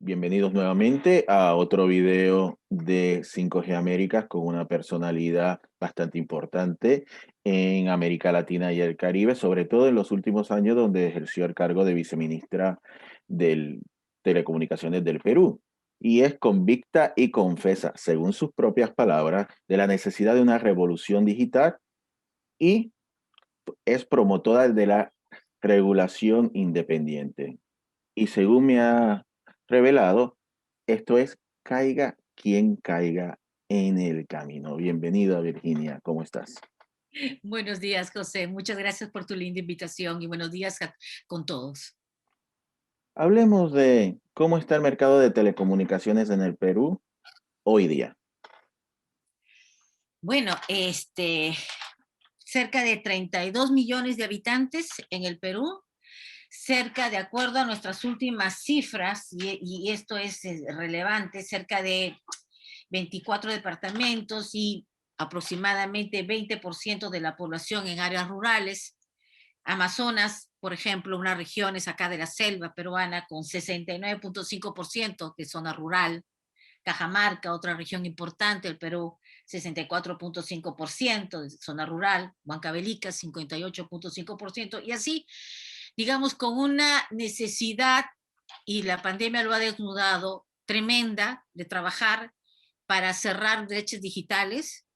Bienvenidos nuevamente a otro video de 5G Américas con una personalidad bastante importante en América Latina y el Caribe, sobre todo en los últimos años donde ejerció el cargo de viceministra de Telecomunicaciones del Perú. Y es convicta y confesa, según sus propias palabras, de la necesidad de una revolución digital y es promotora de la regulación independiente. Y según me ha revelado, esto es caiga quien caiga en el camino. Bienvenida, Virginia, ¿cómo estás? Buenos días, José. Muchas gracias por tu linda invitación y buenos días con todos. Hablemos de cómo está el mercado de telecomunicaciones en el Perú hoy día. Bueno, cerca de 32 millones de habitantes en el Perú, cerca, de acuerdo a nuestras últimas cifras, y esto es relevante, cerca de 24 departamentos y aproximadamente 20% de la población en áreas rurales. Amazonas, por ejemplo, una región es acá de la selva peruana con 69.5% de zona rural. Cajamarca, otra región importante, el Perú, 64.5% de zona rural. Huancavelica, 58.5%. Y así, digamos, con una necesidad, y la pandemia lo ha desnudado, tremenda de trabajar para cerrar brechas digitales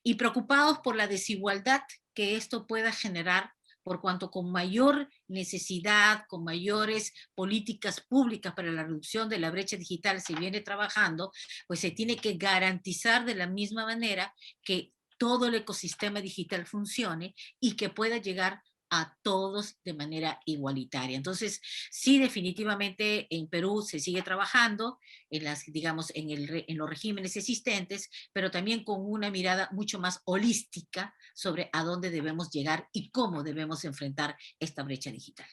y preocupados por la desigualdad que esto pueda generar, por cuanto con mayor necesidad, con mayores políticas públicas para la reducción de la brecha digital se viene trabajando, pues se tiene que garantizar de la misma manera que todo el ecosistema digital funcione y que pueda llegar a todos de manera igualitaria. Entonces, sí, definitivamente en Perú se sigue trabajando en las, digamos, en los regímenes existentes, pero también con una mirada mucho más holística sobre a dónde debemos llegar y cómo debemos enfrentar esta brecha digital.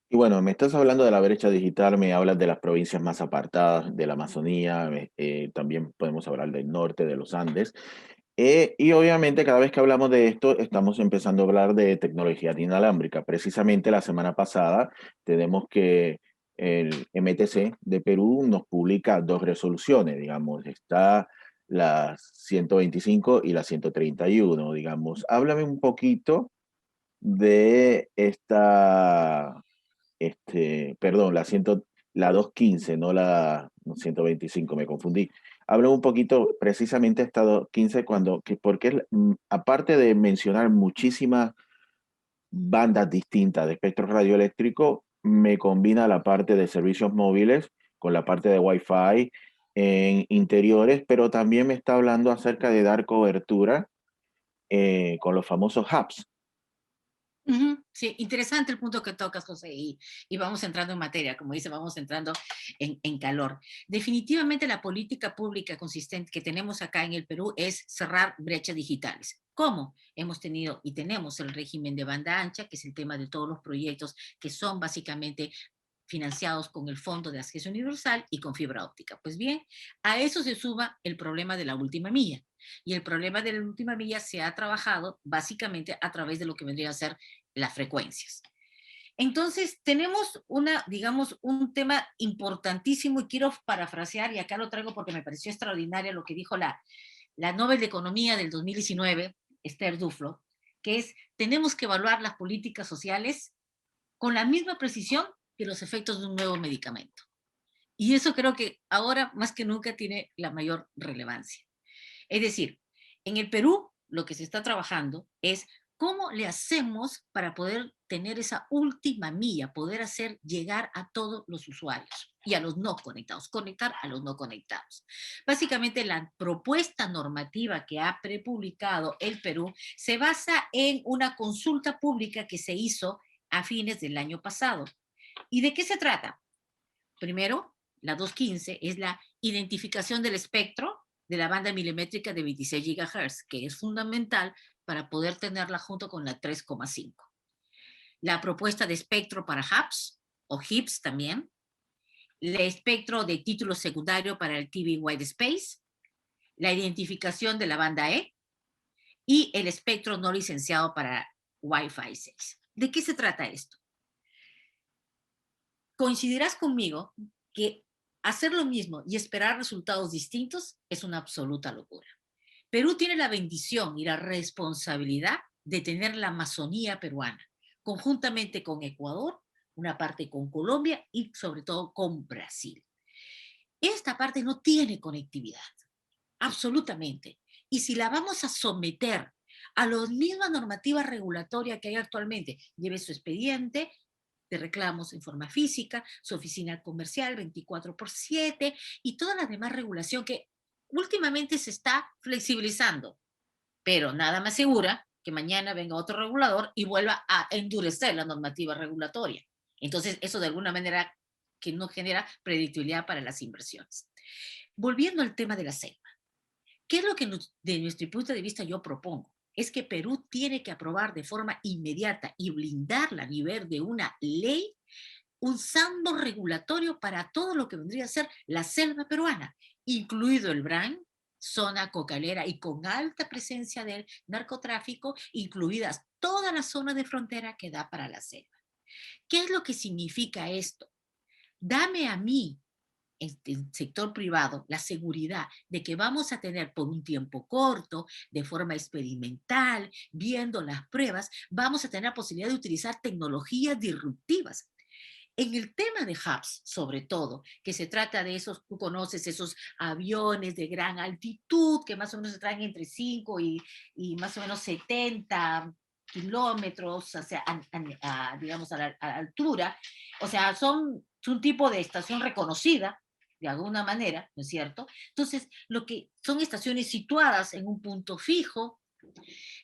Y bueno, me estás hablando de la brecha digital, me hablas de las provincias más apartadas de la Amazonía, también podemos hablar del norte, de los Andes. Y obviamente cada vez que hablamos de esto, estamos empezando a hablar de tecnología inalámbrica. Precisamente la semana pasada tenemos que el MTC de Perú nos publica dos resoluciones, digamos, está la 125 y la 131, digamos. Háblame un poquito de esta, perdón, la 215, no la no, 125, me confundí. Habla un poquito precisamente esta 215 porque aparte de mencionar muchísimas bandas distintas de espectro radioeléctrico, me combina la parte de servicios móviles con la parte de Wi-Fi en interiores, pero también me está hablando acerca de dar cobertura con los famosos hubs. Ujú. Sí, interesante el punto que tocas, José, y vamos entrando en materia, como dice, vamos entrando en calor. Definitivamente la política pública consistente que tenemos acá en el Perú es cerrar brechas digitales. ¿Cómo? Hemos tenido y tenemos el régimen de banda ancha, que es el tema de todos los proyectos que son básicamente financiados con el Fondo de Acceso Universal y con fibra óptica. Pues bien, a eso se suma el problema de la última milla. Y el problema de la última milla se ha trabajado básicamente a través de lo que vendría a ser las frecuencias. Entonces, tenemos una, digamos, un tema importantísimo y quiero parafrasear, y acá lo traigo porque me pareció extraordinario lo que dijo la Nobel de Economía del 2019, Esther Duflo, que es, tenemos que evaluar las políticas sociales con la misma precisión que los efectos de un nuevo medicamento. Y eso creo que ahora más que nunca tiene la mayor relevancia. Es decir, en el Perú lo que se está trabajando es cómo le hacemos para poder tener esa última milla, poder hacer llegar a todos los usuarios y a los no conectados, conectar a los no conectados. Básicamente la propuesta normativa que ha prepublicado el Perú se basa en una consulta pública que se hizo a fines del año pasado. ¿Y de qué se trata? Primero, la 215 es la identificación del espectro de la banda milimétrica de 26 GHz, que es fundamental para poder tenerla junto con la 3,5. La propuesta de espectro para hubs o HIPS también, el espectro de título secundario para el TV White Space, la identificación de la banda E y el espectro no licenciado para Wi-Fi 6. ¿De qué se trata esto? Coincidirás conmigo que hacer lo mismo y esperar resultados distintos es una absoluta locura. Perú tiene la bendición y la responsabilidad de tener la Amazonía peruana, conjuntamente con Ecuador, una parte con Colombia y sobre todo con Brasil. Esta parte no tiene conectividad, absolutamente. Y si la vamos a someter a la misma normativa regulatoria que hay actualmente, lleve su expediente de reclamos en forma física, su oficina comercial 24/7 y toda la demás regulación que últimamente se está flexibilizando, pero nada más segura que mañana venga otro regulador y vuelva a endurecer la normativa regulatoria. Entonces, eso de alguna manera que no genera predictibilidad para las inversiones. Volviendo al tema de la selva, ¿qué es lo que de nuestro punto de vista yo propongo? Es que Perú tiene que aprobar de forma inmediata y blindarla a nivel de una ley un sandbox regulatorio para todo lo que vendría a ser la selva peruana, incluido el BRAN, zona cocalera y con alta presencia del narcotráfico, incluidas toda la zona de frontera que da para la selva. ¿Qué es lo que significa esto? Dame a mí el sector privado la seguridad de que vamos a tener por un tiempo corto, de forma experimental, viendo las pruebas, vamos a tener la posibilidad de utilizar tecnologías disruptivas. En el tema de hubs, sobre todo, que se trata de esos, tú conoces esos aviones de gran altitud que más o menos se traen entre 5 y más o menos 70 kilómetros, o sea, digamos, a la altura. O sea, son un tipo de estación reconocida, de alguna manera, ¿no es cierto? Entonces, lo que son estaciones situadas en un punto fijo,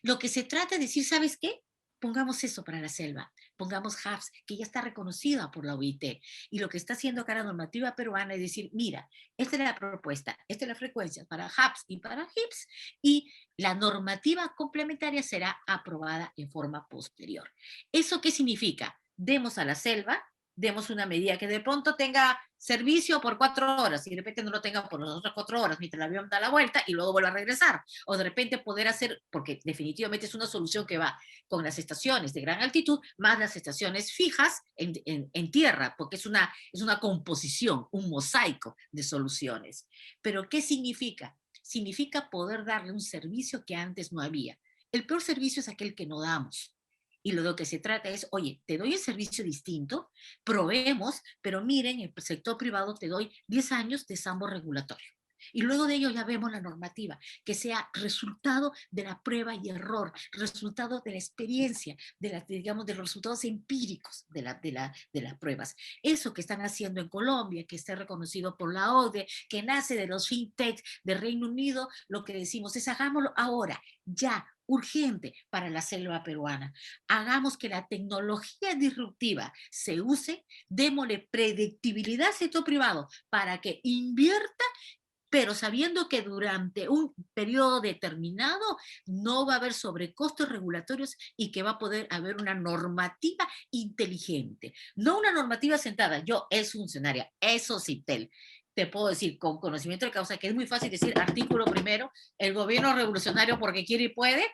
lo que se trata de decir, ¿sabes qué? Pongamos eso para la selva, pongamos hubs, que ya está reconocida por la OIT. Y lo que está haciendo acá la normativa peruana es decir, mira, esta es la propuesta, esta es la frecuencia para hubs y para HIPs, y la normativa complementaria será aprobada en forma posterior. ¿Eso qué significa? Demos a la selva, demos una medida que de pronto tenga servicio por 4 horas y de repente no lo tenga por las otras 4 horas mientras el avión da la vuelta y luego vuelve a regresar. O de repente poder hacer, porque definitivamente es una solución que va con las estaciones de gran altitud más las estaciones fijas en tierra, porque es una composición, un mosaico de soluciones. Pero ¿qué significa? Significa poder darle un servicio que antes no había. El peor servicio es aquel que no damos. Y lo que se trata es, oye, te doy el servicio distinto, probemos, pero miren, en el sector privado te doy 10 años de sambo regulatorio. Y luego de ello ya vemos la normativa, que sea resultado de la prueba y error, resultado de la experiencia, digamos, de los resultados empíricos de las pruebas. Eso que están haciendo en Colombia, que está reconocido por la ODE, que nace de los fintech de Reino Unido, lo que decimos es hagámoslo ahora, ya, urgente para la selva peruana. Hagamos que la tecnología disruptiva se use, démosle predictibilidad al sector privado para que invierta, pero sabiendo que durante un periodo determinado no va a haber sobrecostos regulatorios y que va a poder haber una normativa inteligente, no una normativa sentada. Yo es funcionaria, eso sí, te puedo decir con conocimiento de causa que es muy fácil decir artículo primero, el gobierno revolucionario porque quiere y puede,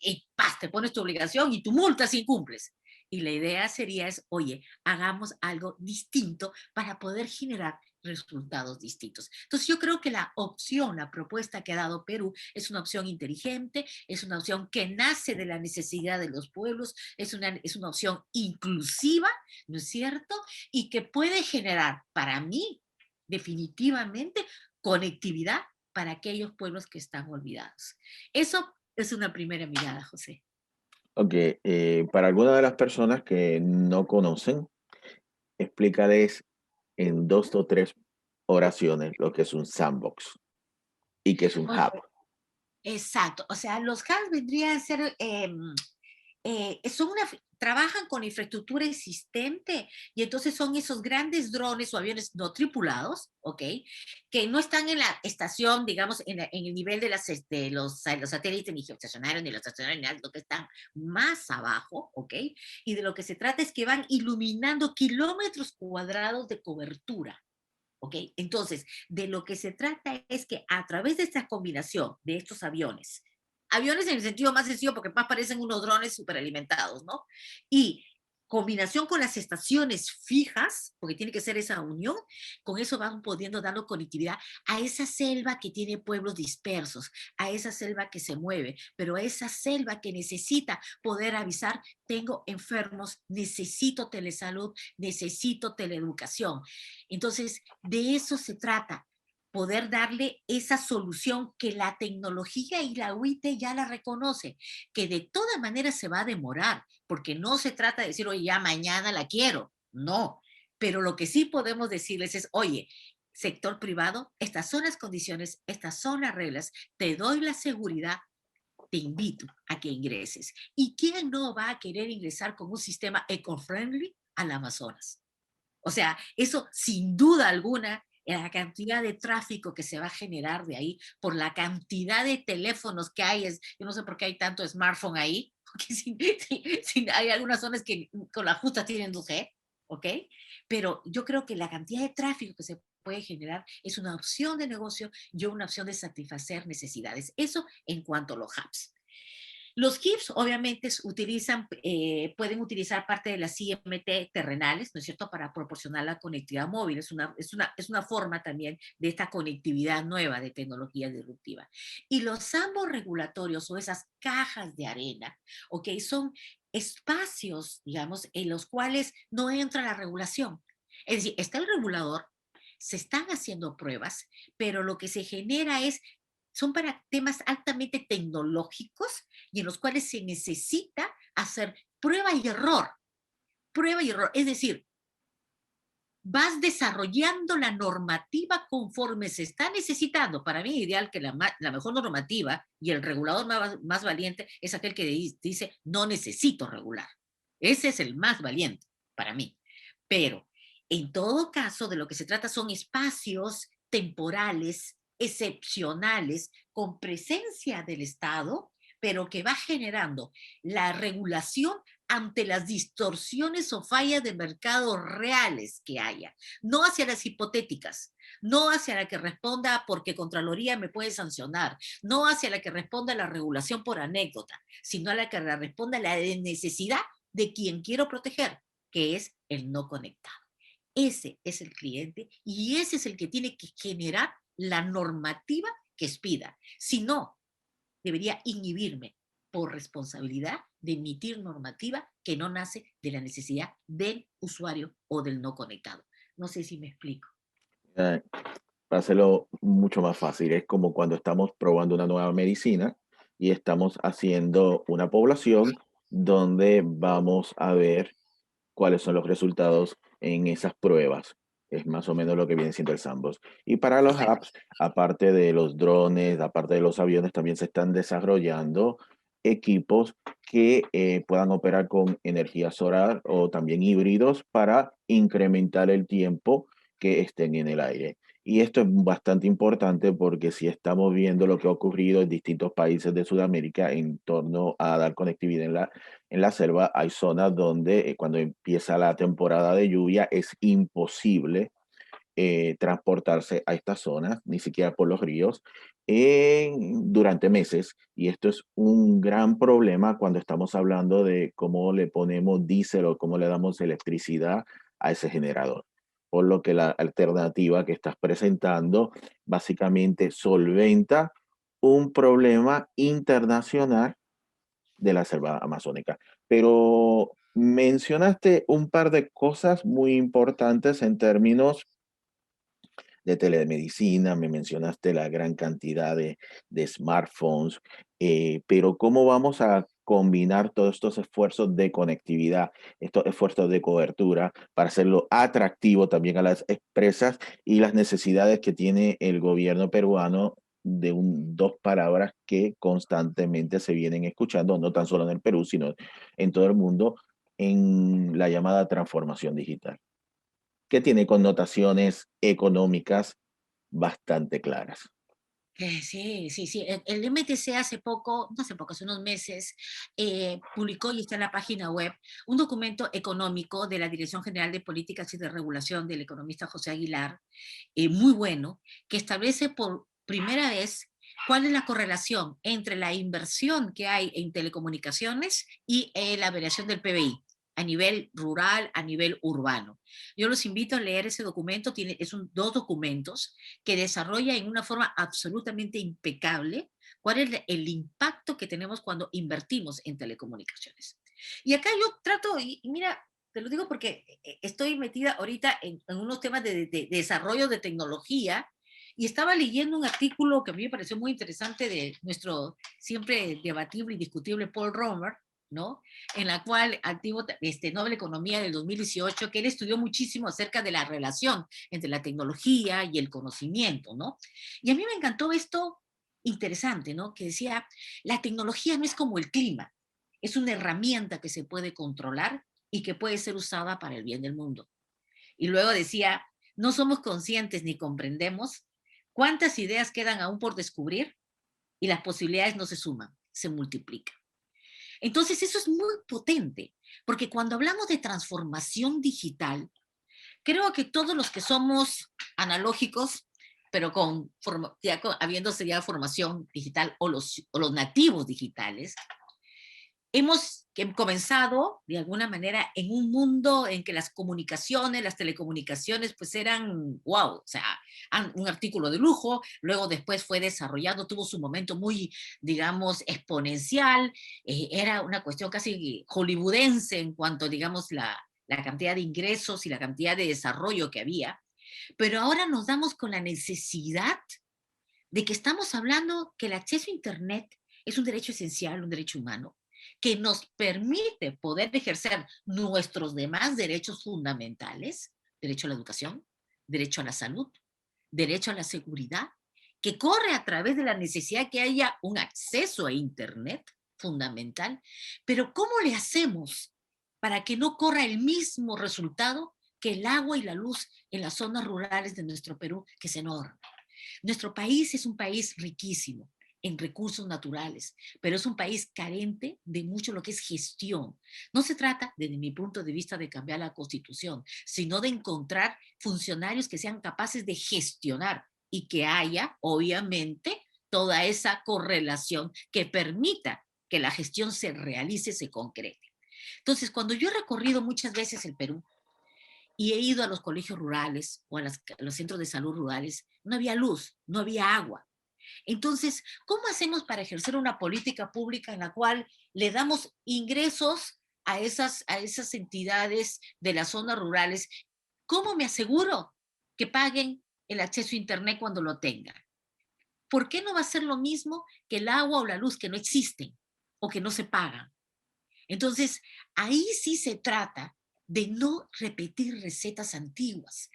y ¡paz! Te pones tu obligación y tu multa si incumples. Y la idea sería es, oye, hagamos algo distinto para poder generar resultados distintos. Entonces yo creo que la opción, la propuesta que ha dado Perú es una opción inteligente, es una opción que nace de la necesidad de los pueblos, es una opción inclusiva, ¿no es cierto? Y que puede generar para mí definitivamente conectividad para aquellos pueblos que están olvidados. Eso es una primera mirada, José. Ok, para algunas de las personas que no conocen, explícales en dos o tres oraciones lo que es un sandbox y qué es un hub. Exacto, o sea, los hubs vendrían a ser, trabajan con infraestructura existente y entonces son esos grandes drones o aviones no tripulados, ¿ok? Que no están en la estación, digamos, en el nivel los satélites ni geoestacionarios ni los estacionarios, ni algo que están más abajo, ¿ok? Y de lo que se trata es que van iluminando kilómetros cuadrados de cobertura. ¿Ok? Entonces, de lo que se trata es que a través de esta combinación de estos aviones en el sentido más sencillo porque más parecen unos drones superalimentados, ¿no? Y combinación con las estaciones fijas, porque tiene que ser esa unión, con eso van pudiendo darle conectividad a esa selva que tiene pueblos dispersos, a esa selva que se mueve, pero a esa selva que necesita poder avisar, tengo enfermos, necesito telesalud, necesito teleeducación. Entonces, de eso se trata, poder darle esa solución que la tecnología y la UIT ya la reconoce, que de todas maneras se va a demorar, porque no se trata de decir, oye, ya mañana la quiero, no, pero lo que sí podemos decirles es, oye, sector privado, estas son las condiciones, estas son las reglas, te doy la seguridad, te invito a que ingreses. ¿Y quién no va a querer ingresar con un sistema eco-friendly al Amazonas? O sea, eso sin duda alguna, la cantidad de tráfico que se va a generar de ahí, por la cantidad de teléfonos que hay, yo no sé por qué hay tanto smartphone ahí, porque hay algunas zonas que con la justa tienen 2G, ¿ok? Pero yo creo que la cantidad de tráfico que se puede generar es una opción de negocio y una opción de satisfacer necesidades. Eso en cuanto a los hubs. Los HIPs obviamente utilizan, pueden utilizar parte de las IMT terrenales, ¿no es cierto?, para proporcionar la conectividad móvil. Es una forma también de esta conectividad nueva de tecnología disruptiva. Y los ambos regulatorios o esas cajas de arena, ¿ok?, son espacios, digamos, en los cuales no entra la regulación. Es decir, está el regulador, se están haciendo pruebas, pero lo que se genera son para temas altamente tecnológicos y en los cuales se necesita hacer prueba y error. Prueba y error. Es decir, vas desarrollando la normativa conforme se está necesitando. Para mí, ideal que la mejor normativa y el regulador más valiente es aquel que dice, no necesito regular. Ese es el más valiente para mí. Pero, en todo caso, de lo que se trata son espacios temporales, excepcionales, con presencia del Estado, pero que va generando la regulación ante las distorsiones o fallas de mercado reales que haya, no hacia las hipotéticas, no hacia la que responda porque Contraloría me puede sancionar, no hacia la que responda la regulación por anécdota, sino a la que responda la necesidad de quien quiero proteger, que es el no conectado. Ese es el cliente y ese es el que tiene que generar la normativa que expida. Si no, debería inhibirme por responsabilidad de emitir normativa que no nace de la necesidad del usuario o del no conectado. No sé si me explico. Eh, para hacerlo mucho más fácil, es como cuando estamos probando una nueva medicina y estamos haciendo una población donde vamos a ver cuáles son los resultados en esas pruebas. Es más o menos lo que viene siendo el sandbox. Y para los Exacto. apps, aparte de los drones, aparte de los aviones, también se están desarrollando equipos que puedan operar con energía solar o también híbridos para incrementar el tiempo que estén en el aire. Y esto es bastante importante porque si estamos viendo lo que ha ocurrido en distintos países de Sudamérica en torno a dar conectividad en la selva, hay zonas donde cuando empieza la temporada de lluvia es imposible transportarse a estas zonas, ni siquiera por los ríos, durante meses. Y esto es un gran problema cuando estamos hablando de cómo le ponemos diésel o cómo le damos electricidad a ese generador. Por lo que la alternativa que estás presentando básicamente solventa un problema internacional de la selva amazónica. Pero mencionaste un par de cosas muy importantes en términos de telemedicina, me mencionaste la gran cantidad de smartphones, pero ¿cómo vamos a combinar todos estos esfuerzos de conectividad, estos esfuerzos de cobertura para hacerlo atractivo también a las empresas y las necesidades que tiene el gobierno peruano de dos palabras que constantemente se vienen escuchando, no tan solo en el Perú, sino en todo el mundo, en la llamada transformación digital, que tiene connotaciones económicas bastante claras? Sí, sí, sí. El MTC hace poco, no hace poco, hace unos meses, publicó y está en la página web un documento económico de la Dirección General de Políticas y de Regulación del economista José Aguilar, muy bueno, que establece por primera vez cuál es la correlación entre la inversión que hay en telecomunicaciones y la variación del PBI. a nivel rural, a nivel urbano. Yo los invito a leer ese documento, dos documentos que desarrolla en una forma absolutamente impecable cuál es el impacto que tenemos cuando invertimos en telecomunicaciones. Y acá yo trato, y mira, te lo digo porque estoy metida ahorita en unos temas de desarrollo de tecnología y estaba leyendo un artículo que a mí me pareció muy interesante de nuestro siempre debatible y discutible Paul Romer, ¿no? En la cual, activo Nobel Economía del 2018, que él estudió muchísimo acerca de la relación entre la tecnología y el conocimiento, ¿no? Y a mí me encantó esto interesante, ¿no? Que decía, la tecnología no es como el clima, es una herramienta que se puede controlar y que puede ser usada para el bien del mundo. Y luego decía, no somos conscientes ni comprendemos cuántas ideas quedan aún por descubrir y las posibilidades no se suman, se multiplican. Entonces eso es muy potente, porque cuando hablamos de transformación digital, creo que todos los que somos analógicos, pero habiéndose ya formación digital o los nativos digitales, hemos comenzado de alguna manera en un mundo en que las comunicaciones, las telecomunicaciones, pues eran, wow, o sea, un artículo de lujo, luego después fue desarrollado, tuvo su momento muy, digamos, exponencial, era una cuestión casi hollywoodense en cuanto, digamos, la cantidad de ingresos y la cantidad de desarrollo que había, pero ahora nos damos con la necesidad de que estamos hablando que el acceso a Internet es un derecho esencial, un derecho humano, que nos permite poder ejercer nuestros demás derechos fundamentales, derecho a la educación, derecho a la salud, derecho a la seguridad, que corre a través de la necesidad que haya un acceso a Internet fundamental. Pero ¿cómo le hacemos para que no corra el mismo resultado que el agua y la luz en las zonas rurales de nuestro Perú, que es enorme? Nuestro país es un país riquísimo en recursos naturales, pero es un país carente de mucho lo que es gestión. No se trata, desde mi punto de vista, de cambiar la Constitución, sino de encontrar funcionarios que sean capaces de gestionar y que haya, obviamente, toda esa correlación que permita que la gestión se realice, se concrete. Entonces, cuando yo he recorrido muchas veces el Perú, y he ido a los colegios rurales o a los centros de salud rurales, no había luz, no había agua. Entonces, ¿cómo hacemos para ejercer una política pública en la cual le damos ingresos a esas entidades de las zonas rurales? ¿Cómo me aseguro que paguen el acceso a Internet cuando lo tengan? ¿Por qué no va a ser lo mismo que el agua o la luz que no existen o que no se pagan? Entonces, ahí sí se trata de no repetir recetas antiguas.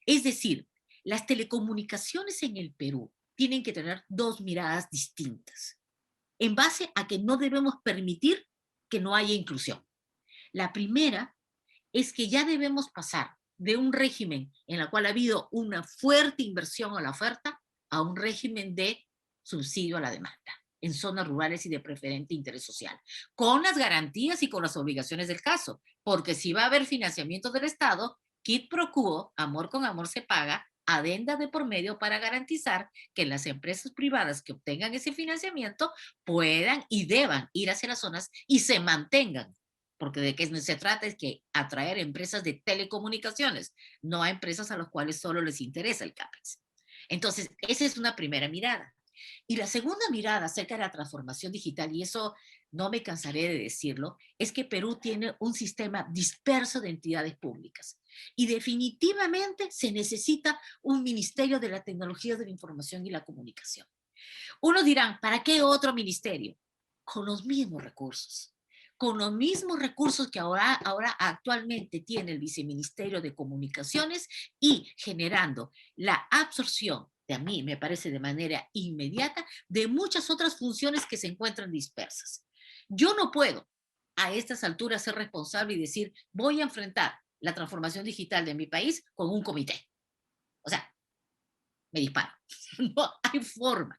Es decir, las telecomunicaciones en el Perú tienen que tener dos miradas distintas, en base a que no debemos permitir que no haya inclusión. La primera es que ya debemos pasar de un régimen en el cual ha habido una fuerte inversión a la oferta a un régimen de subsidio a la demanda en zonas rurales y de preferente interés social, con las garantías y con las obligaciones del caso, porque si va a haber financiamiento del Estado, quid pro quo, amor con amor se paga, adenda de por medio para garantizar que las empresas privadas que obtengan ese financiamiento puedan y deban ir hacia las zonas y se mantengan, porque de qué se trata es que atraer empresas de telecomunicaciones, no a empresas a las cuales solo les interesa el CAPEX. Entonces, esa es una primera mirada. Y la segunda mirada acerca de la transformación digital, y eso no me cansaré de decirlo, es que Perú tiene un sistema disperso de entidades públicas. Y definitivamente se necesita un Ministerio de la Tecnología de la Información y la Comunicación. Unos dirán, ¿para qué otro ministerio? Con los mismos recursos. Con los mismos recursos que ahora actualmente tiene el Viceministerio de Comunicaciones y generando la absorción, de a mí me parece de manera inmediata, de muchas otras funciones que se encuentran dispersas. Yo no puedo a estas alturas ser responsable y decir, voy a enfrentar la transformación digital de mi país con un comité. O sea, me disparo. No hay forma.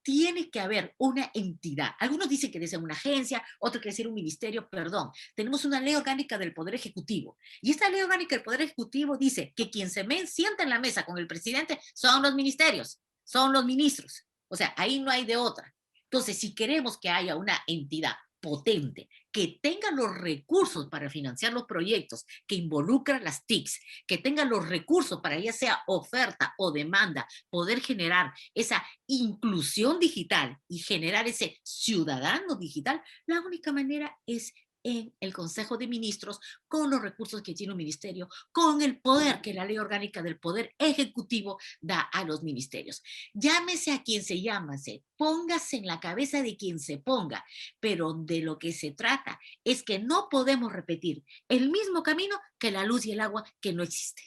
Tiene que haber una entidad. Algunos dicen que debe ser una agencia, otros que debe ser un ministerio, perdón. Tenemos una ley orgánica del Poder Ejecutivo. Y esta ley orgánica del Poder Ejecutivo dice que quien sienta en la mesa con el presidente son los ministerios, son los ministros. O sea, ahí no hay de otra. Entonces, si queremos que haya una entidad potente que tenga los recursos para financiar los proyectos que involucran las TICs, que tenga los recursos para ya sea oferta o demanda, poder generar esa inclusión digital y generar ese ciudadano digital, la única manera es en el Consejo de Ministros, con los recursos que tiene un ministerio, con el poder que la ley orgánica del Poder Ejecutivo da a los ministerios. Llámese a quien se llámase, póngase en la cabeza de quien se ponga, pero de lo que se trata es que no podemos repetir el mismo camino que la luz y el agua que no existen.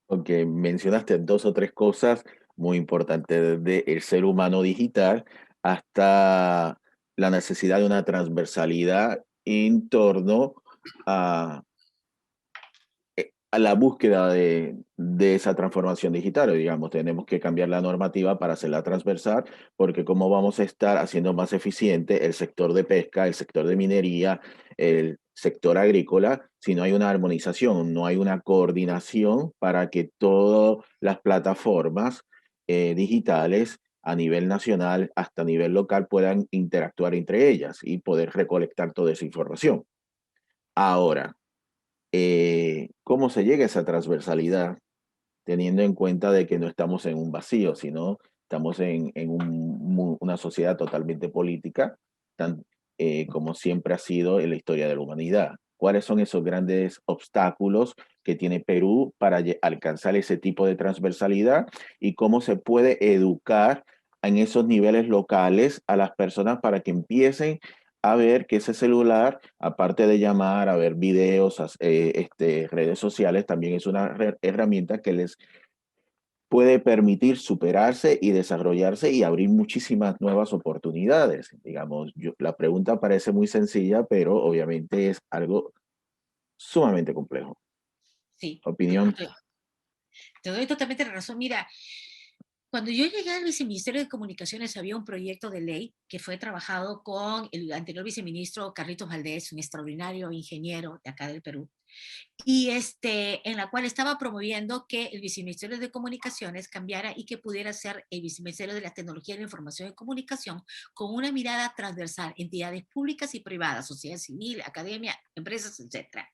Porque mencionaste dos o tres cosas muy importantes, desde el ser humano digital hasta la necesidad de una transversalidad en torno a a la búsqueda de esa transformación digital. Digamos, tenemos que cambiar la normativa para hacerla transversal, porque cómo vamos a estar haciendo más eficiente el sector de pesca, el sector de minería, el sector agrícola, si no hay una armonización, no hay una coordinación para que todas las plataformas digitales a nivel nacional hasta a nivel local puedan interactuar entre ellas y poder recolectar toda esa información. Ahora, ¿cómo se llega a esa transversalidad? Teniendo en cuenta de que no estamos en un vacío, sino estamos en una sociedad totalmente política, tan, como siempre ha sido en la historia de la humanidad. ¿Cuáles son esos grandes obstáculos que tiene Perú para alcanzar ese tipo de transversalidad y cómo se puede educar en esos niveles locales a las personas para que empiecen a ver que ese celular, aparte de llamar, a ver videos, redes sociales, también es una herramienta que les puede permitir superarse y desarrollarse y abrir muchísimas nuevas oportunidades? Digamos, la pregunta parece muy sencilla, pero obviamente es algo sumamente complejo. Sí, Opinión. te doy totalmente la razón. Mira, cuando yo llegué al viceministerio de Comunicaciones había un proyecto de ley que fue trabajado con el anterior viceministro Carlitos Valdés, un extraordinario ingeniero de acá del Perú, y en la cual estaba promoviendo que el viceministerio de Comunicaciones cambiara y que pudiera ser el viceministerio de la Tecnología de la Información y Comunicación con una mirada transversal, entidades públicas y privadas, sociedad civil, academia, empresas, etcétera.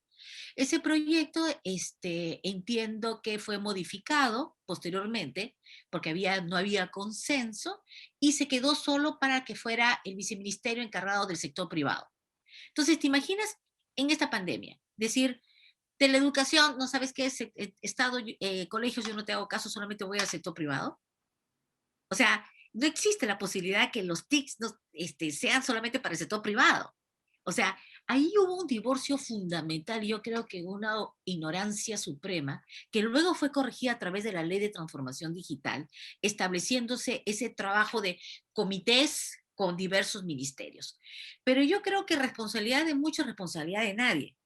Ese proyecto, entiendo que fue modificado posteriormente porque no había consenso y se quedó solo para que fuera el viceministerio encargado del sector privado. Entonces, ¿te imaginas en esta pandemia decir, de la educación, no sabes qué es Estado, colegios, yo no te hago caso, solamente voy al sector privado? O sea, no existe la posibilidad que los TICs no, sean solamente para el sector privado. O sea, ahí hubo un divorcio fundamental, y yo creo que una ignorancia suprema, que luego fue corregida a través de la Ley de Transformación Digital, estableciéndose ese trabajo de comités con diversos ministerios. Pero yo creo que responsabilidad de muchos, responsabilidad de nadie.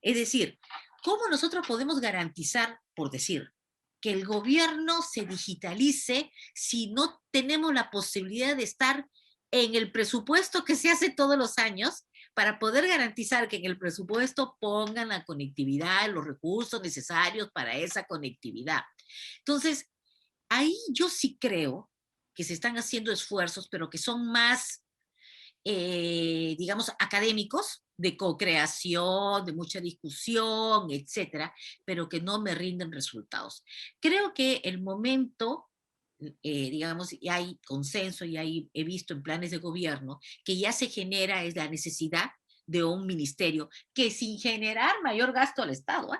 Es decir, ¿cómo nosotros podemos garantizar, por decir, que el gobierno se digitalice si no tenemos la posibilidad de estar en el presupuesto que se hace todos los años para poder garantizar que en el presupuesto pongan la conectividad, los recursos necesarios para esa conectividad? Entonces, ahí yo sí creo que se están haciendo esfuerzos, pero que son más digamos, académicos, de co-creación, de mucha discusión, etcétera, pero que no me rinden resultados. Creo que el momento, digamos, y hay consenso, y he visto en planes de gobierno que ya se genera es la necesidad de un ministerio que sin generar mayor gasto al Estado, ¿eh?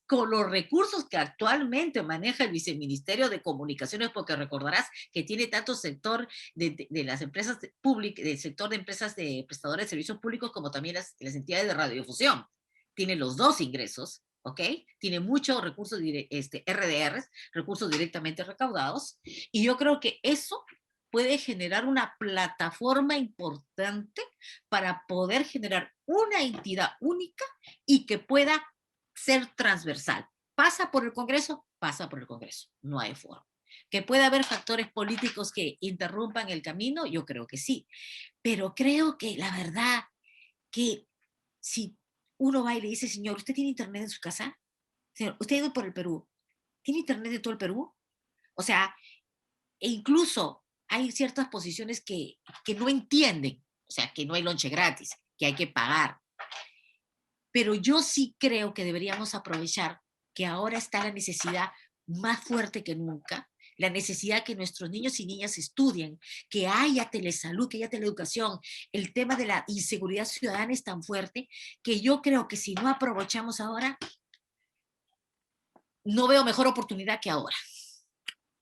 Con los recursos que actualmente maneja el viceministerio de Comunicaciones, porque recordarás que tiene tanto sector de las empresas públicas, del sector de empresas de prestadores de servicios públicos, como también las entidades de radiodifusión. Tiene los dos ingresos, ¿ok? Tiene muchos recursos, RDRs, recursos directamente recaudados, y yo creo que eso puede generar una plataforma importante para poder generar una entidad única y que pueda ser transversal. ¿Pasa por el Congreso? Pasa por el Congreso. No hay forma. ¿Que puede haber factores políticos que interrumpan el camino? Yo creo que sí. Pero creo que la verdad que si uno va y le dice, señor, ¿usted tiene internet en su casa? Señor, ¿usted ha ido por el Perú? ¿Tiene internet de todo el Perú? O sea, e incluso hay ciertas posiciones que no entienden, o sea, que no hay lonche gratis. que hay que pagar. Pero yo sí creo que deberíamos aprovechar que ahora está la necesidad más fuerte que nunca, la necesidad que nuestros niños y niñas estudien, que haya telesalud, que haya teleeducación. El tema de la inseguridad ciudadana es tan fuerte que yo creo que si no aprovechamos ahora, no veo mejor oportunidad que ahora.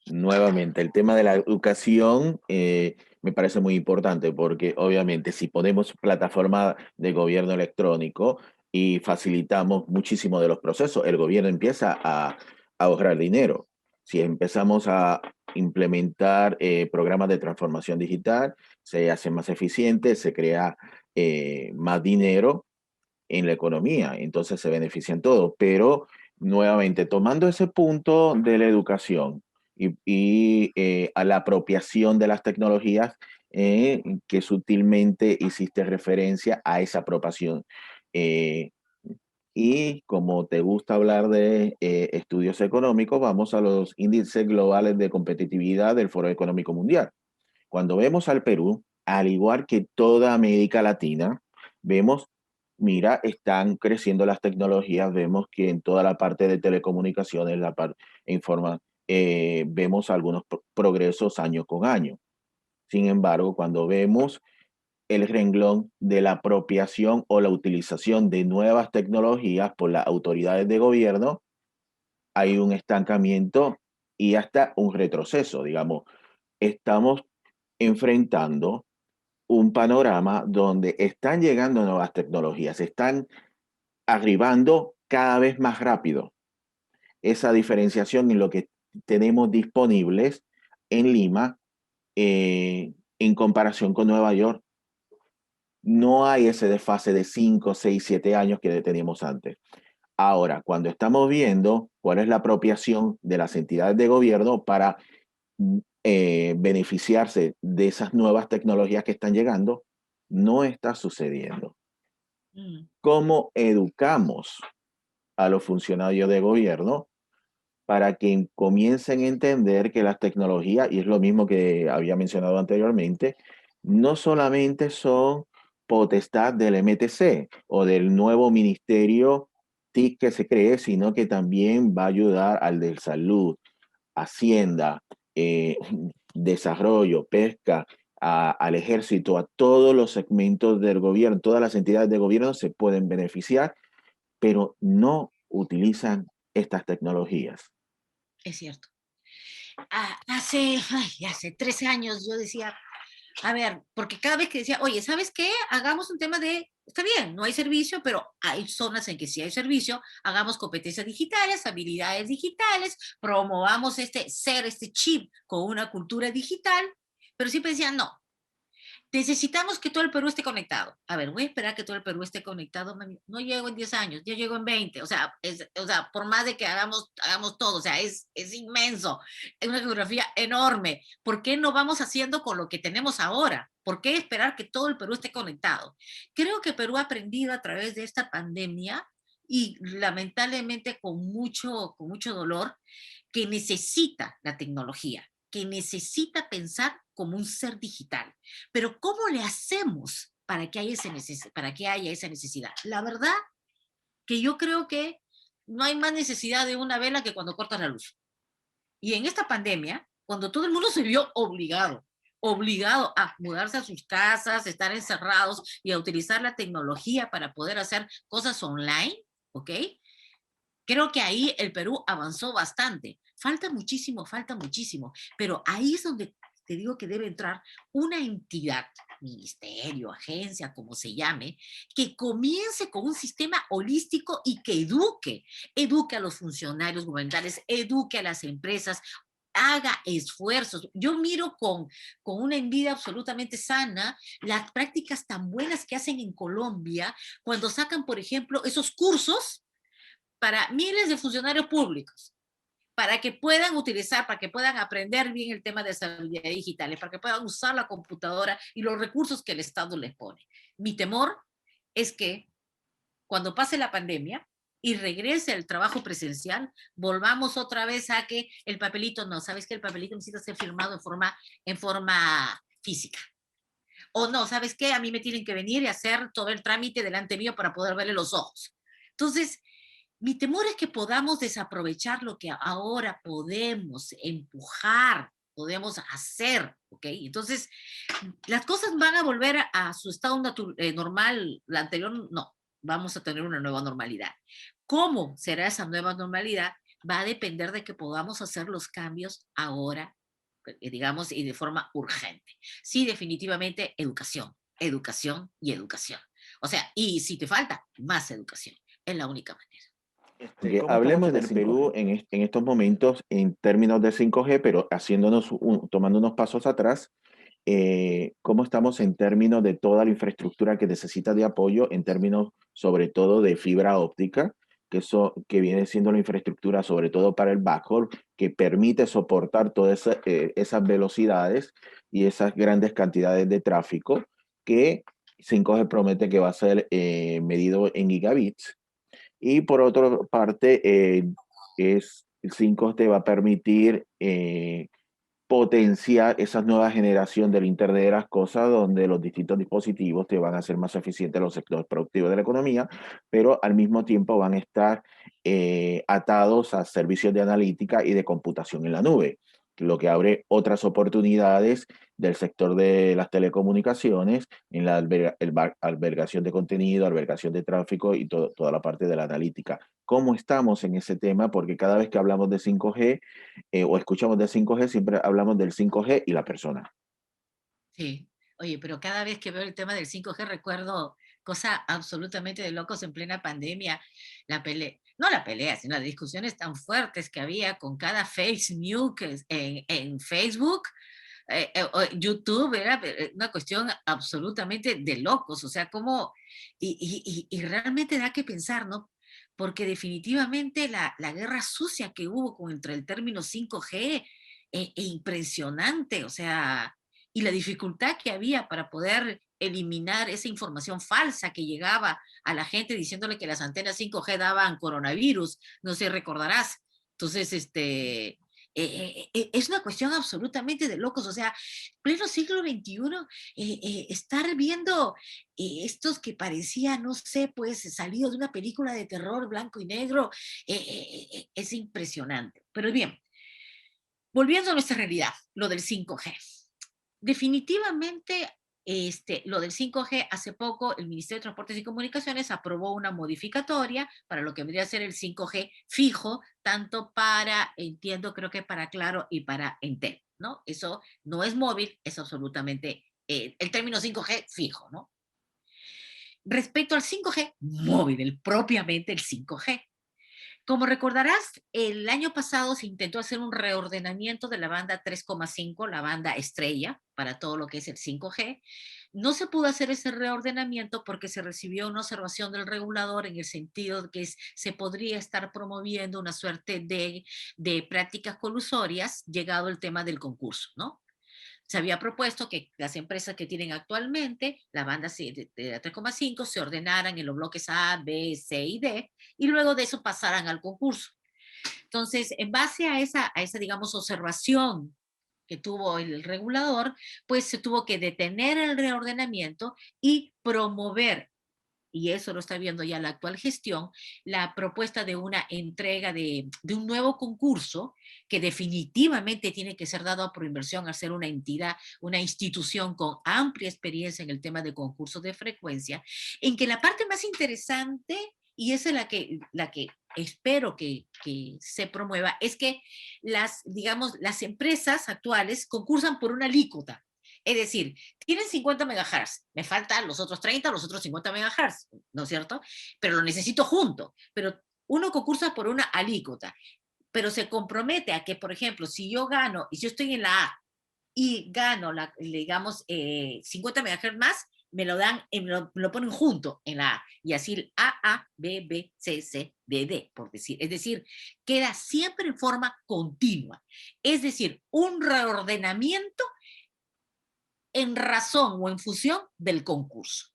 Nuevamente, el tema de la educación me parece muy importante porque obviamente si ponemos plataforma de gobierno electrónico y facilitamos muchísimo de los procesos, el gobierno empieza a ahorrar dinero. Si empezamos a implementar programas de transformación digital, se hace más eficiente, se crea más dinero en la economía, entonces se benefician todos. Pero nuevamente, tomando ese punto de la educación y a la apropiación de las tecnologías, que sutilmente hiciste referencia a esa apropiación. Eh, y como te gusta hablar de estudios económicos, vamos a los índices globales de competitividad del Foro Económico Mundial. Cuando vemos al Perú, al igual que toda América Latina, vemos, mira, están creciendo las tecnologías, vemos que en toda la parte de telecomunicaciones, la parte informa, vemos algunos progresos año con año. Sin embargo, cuando vemos el renglón de la apropiación o la utilización de nuevas tecnologías por las autoridades de gobierno, hay un estancamiento y hasta un retroceso, digamos. Estamos enfrentando un panorama donde están llegando nuevas tecnologías, están arribando cada vez más rápido. Esa diferenciación en lo que tenemos disponibles en Lima en comparación con Nueva York, no hay ese desfase de 5, 6, 7 años que teníamos antes. Ahora, cuando estamos viendo cuál es la apropiación de las entidades de gobierno para beneficiarse de esas nuevas tecnologías que están llegando, no está sucediendo. Mm. ¿Cómo educamos a los funcionarios de gobierno para que comiencen a entender que las tecnologías, y es lo mismo que había mencionado anteriormente, no solamente son potestad del MTC o del nuevo ministerio TIC que se cree, sino que también va a ayudar al de salud, Hacienda, eh, desarrollo, pesca, al ejército, a todos los segmentos del gobierno, todas las entidades de gobierno se pueden beneficiar, pero no utilizan estas tecnologías. Es cierto. Hace 13 años yo decía, a ver, porque cada vez que decía, oye, ¿sabes qué? Hagamos un tema de, está bien, no hay servicio, pero hay zonas en que sí hay servicio, hagamos competencias digitales, habilidades digitales, promovamos este chip con una cultura digital, pero siempre decían, no, necesitamos que todo el Perú esté conectado. A ver, voy a esperar que todo el Perú esté conectado. No llego en 10 años, yo llego en 20. O sea, por más de que hagamos todo, o sea, es inmenso. Es una geografía enorme. ¿Por qué no vamos haciendo con lo que tenemos ahora? ¿Por qué esperar que todo el Perú esté conectado? Creo que Perú ha aprendido a través de esta pandemia y lamentablemente con mucho dolor, que necesita la tecnología, que necesita pensar como un ser digital. Pero ¿cómo le hacemos para que haya esa necesidad? La verdad que yo creo que no hay más necesidad de una vela que cuando cortas la luz. Y en esta pandemia, cuando todo el mundo se vio obligado a mudarse a sus casas, estar encerrados y a utilizar la tecnología para poder hacer cosas online, ¿ok? Creo que ahí el Perú avanzó bastante. Falta muchísimo, pero ahí es donde te digo que debe entrar una entidad, ministerio, agencia, como se llame, que comience con un sistema holístico y que eduque a los funcionarios gubernamentales, eduque a las empresas, haga esfuerzos. Yo miro con una envidia absolutamente sana las prácticas tan buenas que hacen en Colombia cuando sacan, por ejemplo, esos cursos para miles de funcionarios públicos, para que puedan utilizar, para que puedan aprender bien el tema de seguridad digital, para que puedan usar la computadora y los recursos que el Estado les pone. Mi temor es que cuando pase la pandemia y regrese el trabajo presencial, volvamos otra vez a que el papelito, no, sabes que el papelito necesita ser firmado en forma física, O no, ¿sabes qué? A mí me tienen que venir y hacer todo el trámite delante mío para poder verle los ojos. Entonces, mi temor es que podamos desaprovechar lo que ahora podemos empujar, podemos hacer, ¿ok? Entonces, las cosas van a volver a su estado normal, la anterior no, vamos a tener una nueva normalidad. ¿Cómo será esa nueva normalidad? Va a depender de que podamos hacer los cambios ahora, digamos, y de forma urgente. Sí, definitivamente educación, educación y educación. O sea, y si te falta, más educación. Es la única manera. Que ¿Cómo estamos hablemos en el del 5G? Perú en estos momentos en términos de 5G, pero tomando unos pasos atrás, cómo estamos en términos de toda la infraestructura que necesita de apoyo, en términos sobre todo de fibra óptica, que viene siendo la infraestructura sobre todo para el backhaul, que permite soportar todas esas velocidades y esas grandes cantidades de tráfico que 5G promete que va a ser medido en gigabits. Y por otra parte, el 5 te va a permitir potenciar esa nueva generación del Internet de las cosas, donde los distintos dispositivos te van a hacer más eficientes los sectores productivos de la economía, pero al mismo tiempo van a estar atados a servicios de analítica y de computación en la nube, lo que abre otras oportunidades del sector de las telecomunicaciones en la albergación de contenido, albergación de tráfico y toda la parte de la analítica. ¿Cómo estamos en ese tema? Porque cada vez que hablamos de 5G, o escuchamos de 5G, siempre hablamos del 5G y la persona. Sí. Oye, pero cada vez que veo el tema del 5G recuerdo cosa absolutamente de locos en plena pandemia, no la pelea, sino las discusiones tan fuertes que había con cada face news en Facebook, o YouTube, era una cuestión absolutamente de locos, o sea, como, y realmente da que pensar, ¿no? Porque definitivamente la guerra sucia que hubo entre el término 5G, impresionante, o sea, y la dificultad que había para poder eliminar esa información falsa que llegaba a la gente diciéndole que las antenas 5G daban coronavirus, no sé, recordarás. Entonces, es una cuestión absolutamente de locos, o sea, pleno siglo XXI, estar viendo estos que parecían, no sé, pues salidos de una película de terror blanco y negro, es impresionante. Pero bien, volviendo a nuestra realidad, lo del 5G. Definitivamente, lo del 5G, hace poco el Ministerio de Transportes y Comunicaciones aprobó una modificatoria para lo que vendría a ser el 5G fijo, tanto para, entiendo, creo que para Claro y para Entel, ¿no? Eso no es móvil, es absolutamente el término 5G fijo, ¿no? Respecto al 5G móvil, propiamente el 5G. Como recordarás, el año pasado se intentó hacer un reordenamiento de la banda 3,5, la banda estrella, para todo lo que es el 5G. No se pudo hacer ese reordenamiento porque se recibió una observación del regulador en el sentido de que se podría estar promoviendo una suerte de prácticas colusorias llegado el tema del concurso, ¿no? Se había propuesto que las empresas que tienen actualmente la banda de 3,5 se ordenaran en los bloques A, B, C y D, y luego de eso pasaran al concurso. Entonces, en base a esa digamos, observación que tuvo el regulador, pues se tuvo que detener el reordenamiento y promover, y eso lo está viendo ya la actual gestión, la propuesta de una entrega de un nuevo concurso que definitivamente tiene que ser dado a Proinversión al ser una entidad, una institución con amplia experiencia en el tema de concursos de frecuencia, en que la parte más interesante, y esa es la que espero que se promueva, es que digamos, las empresas actuales concursan por una alícuota. Es decir, tienen 50 megahertz, me faltan los otros 30, los otros 50 megahertz, ¿no es cierto? Pero lo necesito junto, pero uno concursa por una alícuota, pero se compromete a que, por ejemplo, si yo gano, y si yo estoy en la A y gano, digamos, 50 megahertz más, me lo dan, me lo ponen junto en la A, y así A, B, B, C, C, D, D, por decir. Es decir, queda siempre en forma continua. Es decir, un reordenamiento en razón o en función del concurso.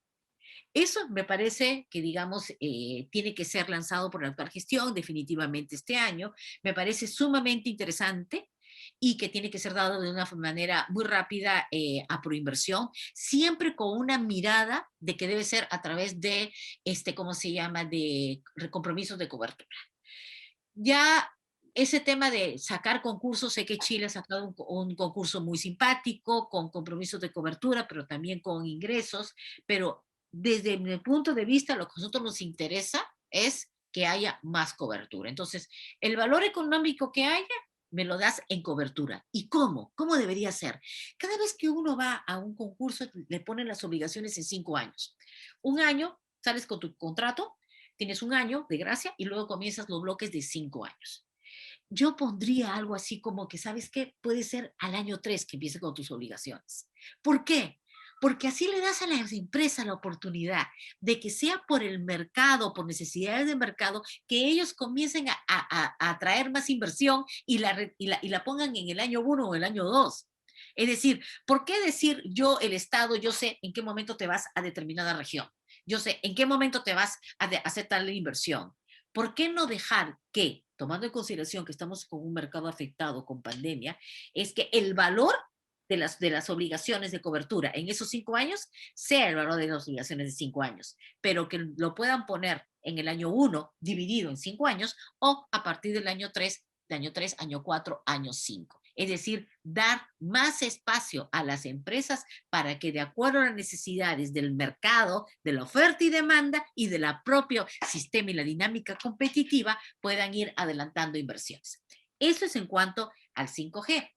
Eso me parece que, digamos, tiene que ser lanzado por la actual gestión definitivamente este año. Me parece sumamente interesante y que tiene que ser dado de una manera muy rápida a proinversión, siempre con una mirada de que debe ser a través de, ¿cómo se llama?, de compromisos de cobertura. Ya ese tema de sacar concursos, sé que Chile ha sacado un concurso muy simpático, con compromisos de cobertura, pero también con ingresos, pero desde mi punto de vista, lo que a nosotros nos interesa es que haya más cobertura. Entonces, el valor económico que haya, me lo das en cobertura. ¿Y cómo? ¿Cómo debería ser? Cada vez que uno va a un concurso, le ponen las obligaciones en 5 años. Un año, sales con tu contrato, tienes un año de gracia y luego comienzas los bloques de 5 años. Yo pondría algo así como que, ¿sabes qué? Puede ser al año 3 que empiece con tus obligaciones. ¿Por qué? Porque así le das a las empresas la oportunidad de que sea por el mercado, por necesidades de mercado, que ellos comiencen a atraer más inversión y la pongan en el año 1 o el año 2. Es decir, ¿por qué decir yo, el Estado, yo sé en qué momento te vas a determinada región? Yo sé en qué momento te vas a hacer tal inversión. ¿Por qué no dejar que, tomando en consideración que estamos con un mercado afectado con pandemia, es que el valor de las obligaciones de cobertura en esos 5 años sea el valor de las obligaciones de 5 años, pero que lo puedan poner en el año 1 dividido en 5 años o a partir del año 3, de año 3, año 4, año 5? Es decir, dar más espacio a las empresas para que de acuerdo a las necesidades del mercado, de la oferta y demanda y del propio sistema y la dinámica competitiva puedan ir adelantando inversiones. Eso es en cuanto al 5G.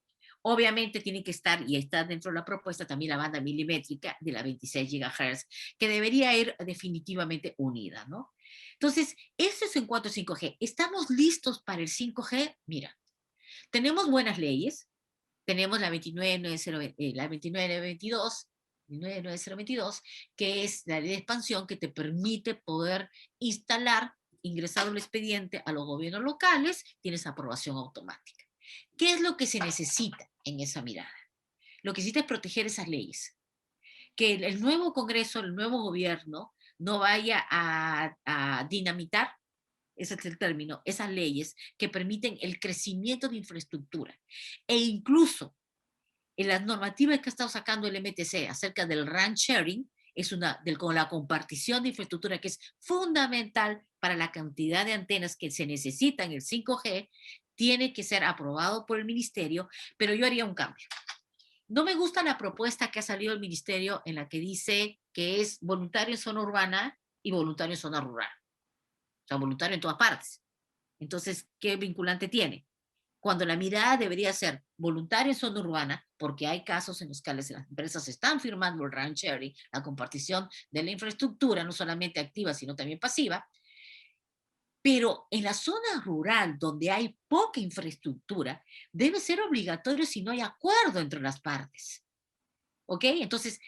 Obviamente tiene que estar, y está dentro de la propuesta también la banda milimétrica de la 26 GHz, que debería ir definitivamente unida, ¿no? Entonces, eso es en cuanto al 5G. ¿Estamos listos para el 5G? Mira, tenemos buenas leyes, tenemos la 29920, la 29922, 29022, que es la ley de expansión que te permite poder instalar, ingresado el expediente a los gobiernos locales, tienes aprobación automática. ¿Qué es lo que se necesita en esa mirada? Lo que necesita es proteger esas leyes, que el nuevo Congreso, el nuevo gobierno, no vaya a dinamitar, ese es el término, esas leyes que permiten el crecimiento de infraestructura. E incluso en las normativas que ha estado sacando el MTC acerca del RAN sharing, con la compartición de infraestructura que es fundamental para la cantidad de antenas que se necesitan en el 5G, tiene que ser aprobado por el ministerio, pero yo haría un cambio. No me gusta la propuesta que ha salido del ministerio en la que dice que es voluntario en zona urbana y voluntario en zona rural. O sea, voluntario en todas partes. Entonces, ¿qué vinculante tiene? Cuando la mirada debería ser voluntaria en zona urbana, porque hay casos en los que las empresas están firmando el RAN sharing, la compartición de la infraestructura, no solamente activa, sino también pasiva, pero en la zona rural, donde hay poca infraestructura, debe ser obligatorio si no hay acuerdo entre las partes. ¿Ok? Entonces,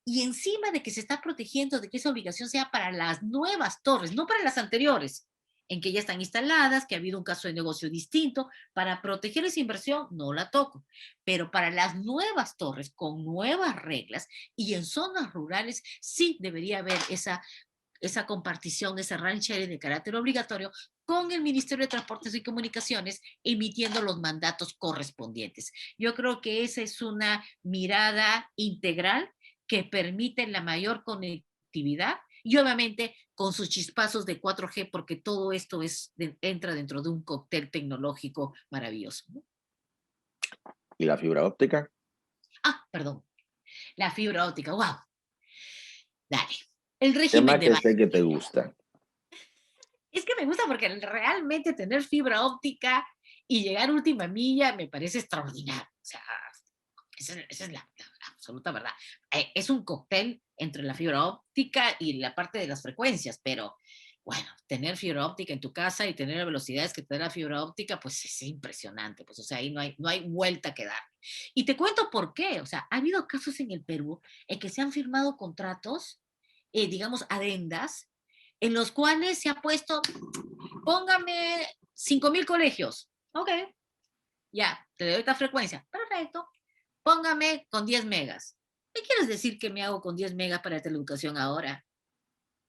y encima de que se está protegiendo de que esa obligación sea para las nuevas torres, no para las anteriores, en que ya están instaladas, que ha habido un caso de negocio distinto, para proteger esa inversión no la toco, pero para las nuevas torres con nuevas reglas y en zonas rurales sí debería haber esa compartición, ese RAN sharing de carácter obligatorio con el Ministerio de Transportes y Comunicaciones emitiendo los mandatos correspondientes. Yo creo que esa es una mirada integral que permite la mayor conectividad y obviamente con sus chispazos de 4G, porque todo esto entra dentro de un cóctel tecnológico maravilloso, ¿no? ¿Y la fibra óptica? Perdón, la fibra óptica, wow, dale. El régimen Tema de que banda. sé que te gusta. Es que me gusta porque realmente tener fibra óptica y llegar a última milla me parece extraordinario. O sea, esa es la absoluta verdad. Es un cóctel entre la fibra óptica y la parte de las frecuencias, pero bueno, tener fibra óptica en tu casa y tener las velocidades que te da la fibra óptica, pues es impresionante. Pues, o sea, ahí no hay vuelta que dar. Y te cuento por qué. O sea, ha habido casos en el Perú en que se han firmado contratos, digamos, adendas, en los cuales se ha puesto, póngame 5,000 colegios. Ok, ya, te doy esta frecuencia. Perfecto. Póngame con 10 megas. ¿Qué quieres decir que me hago con 10 megas para teleeducación ahora?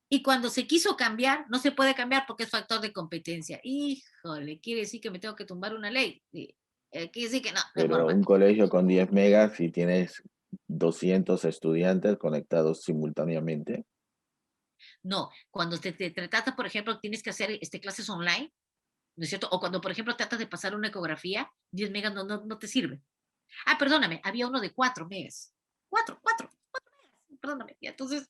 Y cuando se quiso cambiar, no se puede cambiar porque es factor de competencia. Híjole, quiere decir que me tengo que tumbar una ley. Sí. quiere decir que no, no hay Pero forma. un colegio con 10 megas y tienes 200 estudiantes conectados simultáneamente. No, cuando te tratas, por ejemplo, tienes que hacer clases online, ¿no es cierto? O cuando, por ejemplo, tratas de pasar una ecografía, 10 megas no te sirve. Ah, perdóname, había uno de 4 megas. 4 megas, perdóname. Y entonces,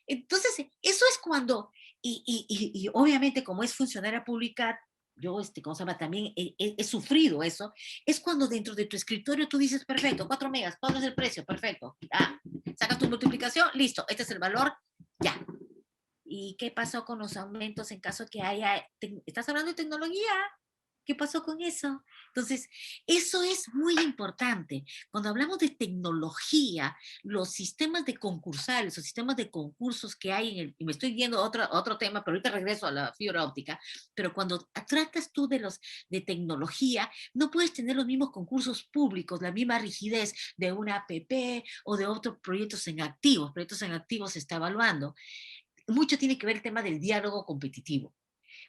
eso es cuando, y obviamente como es funcionaria pública, yo, ¿cómo se llama? También he sufrido eso, es cuando dentro de tu escritorio tú dices, perfecto, 4 megas, ¿cuál es el precio? Perfecto. Ah, sacas tu multiplicación, listo, este es el valor, ya. ¿Y qué pasó con los aumentos en caso que haya, estás hablando de tecnología? ¿Qué pasó con eso? Entonces, eso es muy importante. Cuando hablamos de tecnología, los sistemas de concursales, los sistemas de concursos que hay y me estoy yendo a otro tema, pero ahorita regreso a la fibra óptica, pero cuando tratas tú de tecnología, no puedes tener los mismos concursos públicos, la misma rigidez de una APP o de otros proyectos en activos se está evaluando. Mucho tiene que ver el tema del diálogo competitivo.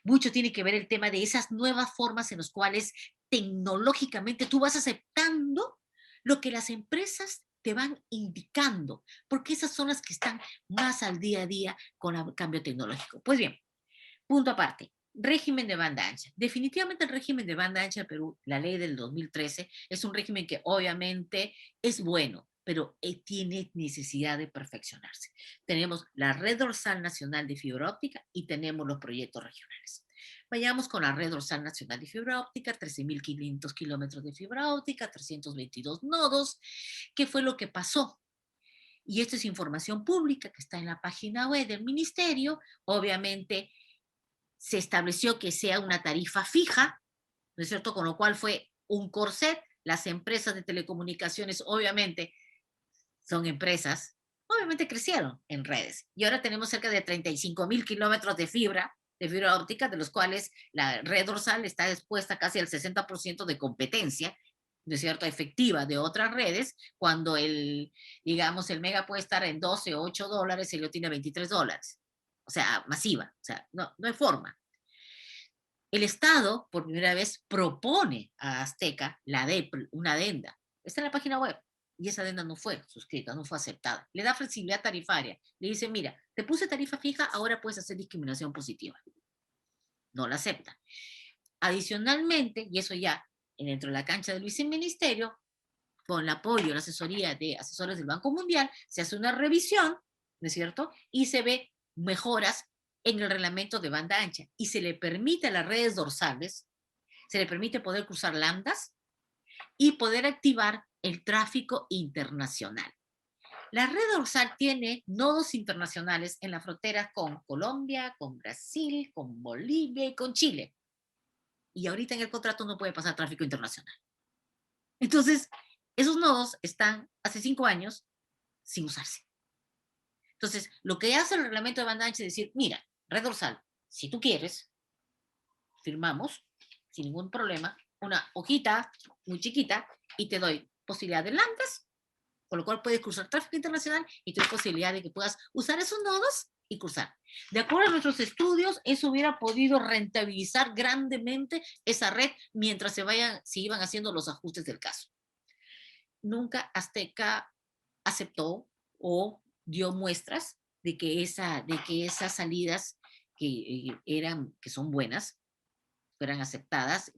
Mucho tiene que ver el tema de esas nuevas formas en las cuales tecnológicamente tú vas aceptando lo que las empresas te van indicando, porque esas son las que están más al día a día con el cambio tecnológico. Pues bien, punto aparte. Régimen de banda ancha. Definitivamente el régimen de banda ancha de Perú, la ley del 2013, es un régimen que obviamente es bueno, pero tiene necesidad de perfeccionarse. Tenemos la red dorsal nacional de fibra óptica y tenemos los proyectos regionales. Vayamos con la red dorsal nacional de fibra óptica, 13.500 kilómetros de fibra óptica, 322 nodos. ¿Qué fue lo que pasó? Y esto es información pública que está en la página web del ministerio. Obviamente se estableció que sea una tarifa fija, ¿no es cierto? Con lo cual fue un corset. Las empresas de telecomunicaciones, obviamente, son empresas, obviamente crecieron en redes. Y ahora tenemos cerca de 35.000 kilómetros de fibra óptica, de los cuales la red dorsal está expuesta casi al 60% de competencia, ¿no es cierto?, efectiva de otras redes, cuando digamos, el mega puede estar en 12 o 8 dólares y lo tiene 23 dólares. O sea, masiva. O sea, no hay forma. El Estado, por primera vez, propone a Azteca una adenda. Está en la página web. Y esa adenda no fue suscrita, no fue aceptada. Le da flexibilidad tarifaria. Le dice, mira, te puse tarifa fija, ahora puedes hacer discriminación positiva. No la acepta. Adicionalmente, y eso ya dentro de la cancha del viceministerio, con el apoyo, la asesoría de asesores del Banco Mundial, se hace una revisión, ¿no es cierto? Y se ve mejoras en el reglamento de banda ancha y se le permite a las redes dorsales, se le permite poder cruzar lambdas y poder activar el tráfico internacional. La red dorsal tiene nodos internacionales en la frontera con Colombia, con Brasil, con Bolivia y con Chile. Y ahorita en el contrato no puede pasar tráfico internacional. Entonces, esos nodos están hace 5 años sin usarse. Entonces, lo que hace el reglamento de banda ancha es decir, mira, red dorsal, si tú quieres, firmamos sin ningún problema una hojita muy chiquita y te doy posibilidad de lambdas, con lo cual puedes cruzar tráfico internacional y tienes posibilidad de que puedas usar esos nodos y cruzar. De acuerdo a nuestros estudios, eso hubiera podido rentabilizar grandemente esa red mientras se iban haciendo los ajustes del caso. Nunca Azteca aceptó o dio muestras de que esas salidas que son buenas, fueran aceptadas.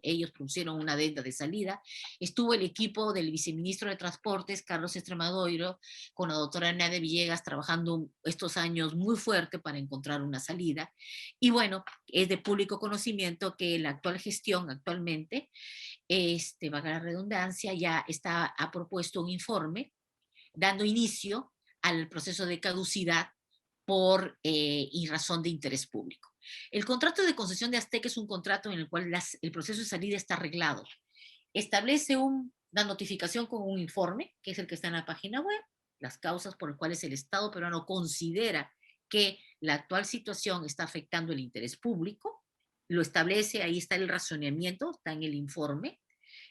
Ellos propusieron una adenda de salida. Estuvo el equipo del viceministro de Transportes, Carlos Estremadoiro, con la doctora Nadia Villegas, trabajando estos años muy fuerte para encontrar una salida. Y bueno, es de público conocimiento que la actual gestión actualmente, valga la redundancia, ha propuesto un informe dando inicio al proceso de caducidad y razón de interés público. El contrato de concesión de Azteca es un contrato en el cual el proceso de salida está arreglado. Establece una notificación con un informe, que es el que está en la página web, las causas por las cuales el Estado peruano considera que la actual situación está afectando el interés público, lo establece, ahí está el razonamiento, está en el informe,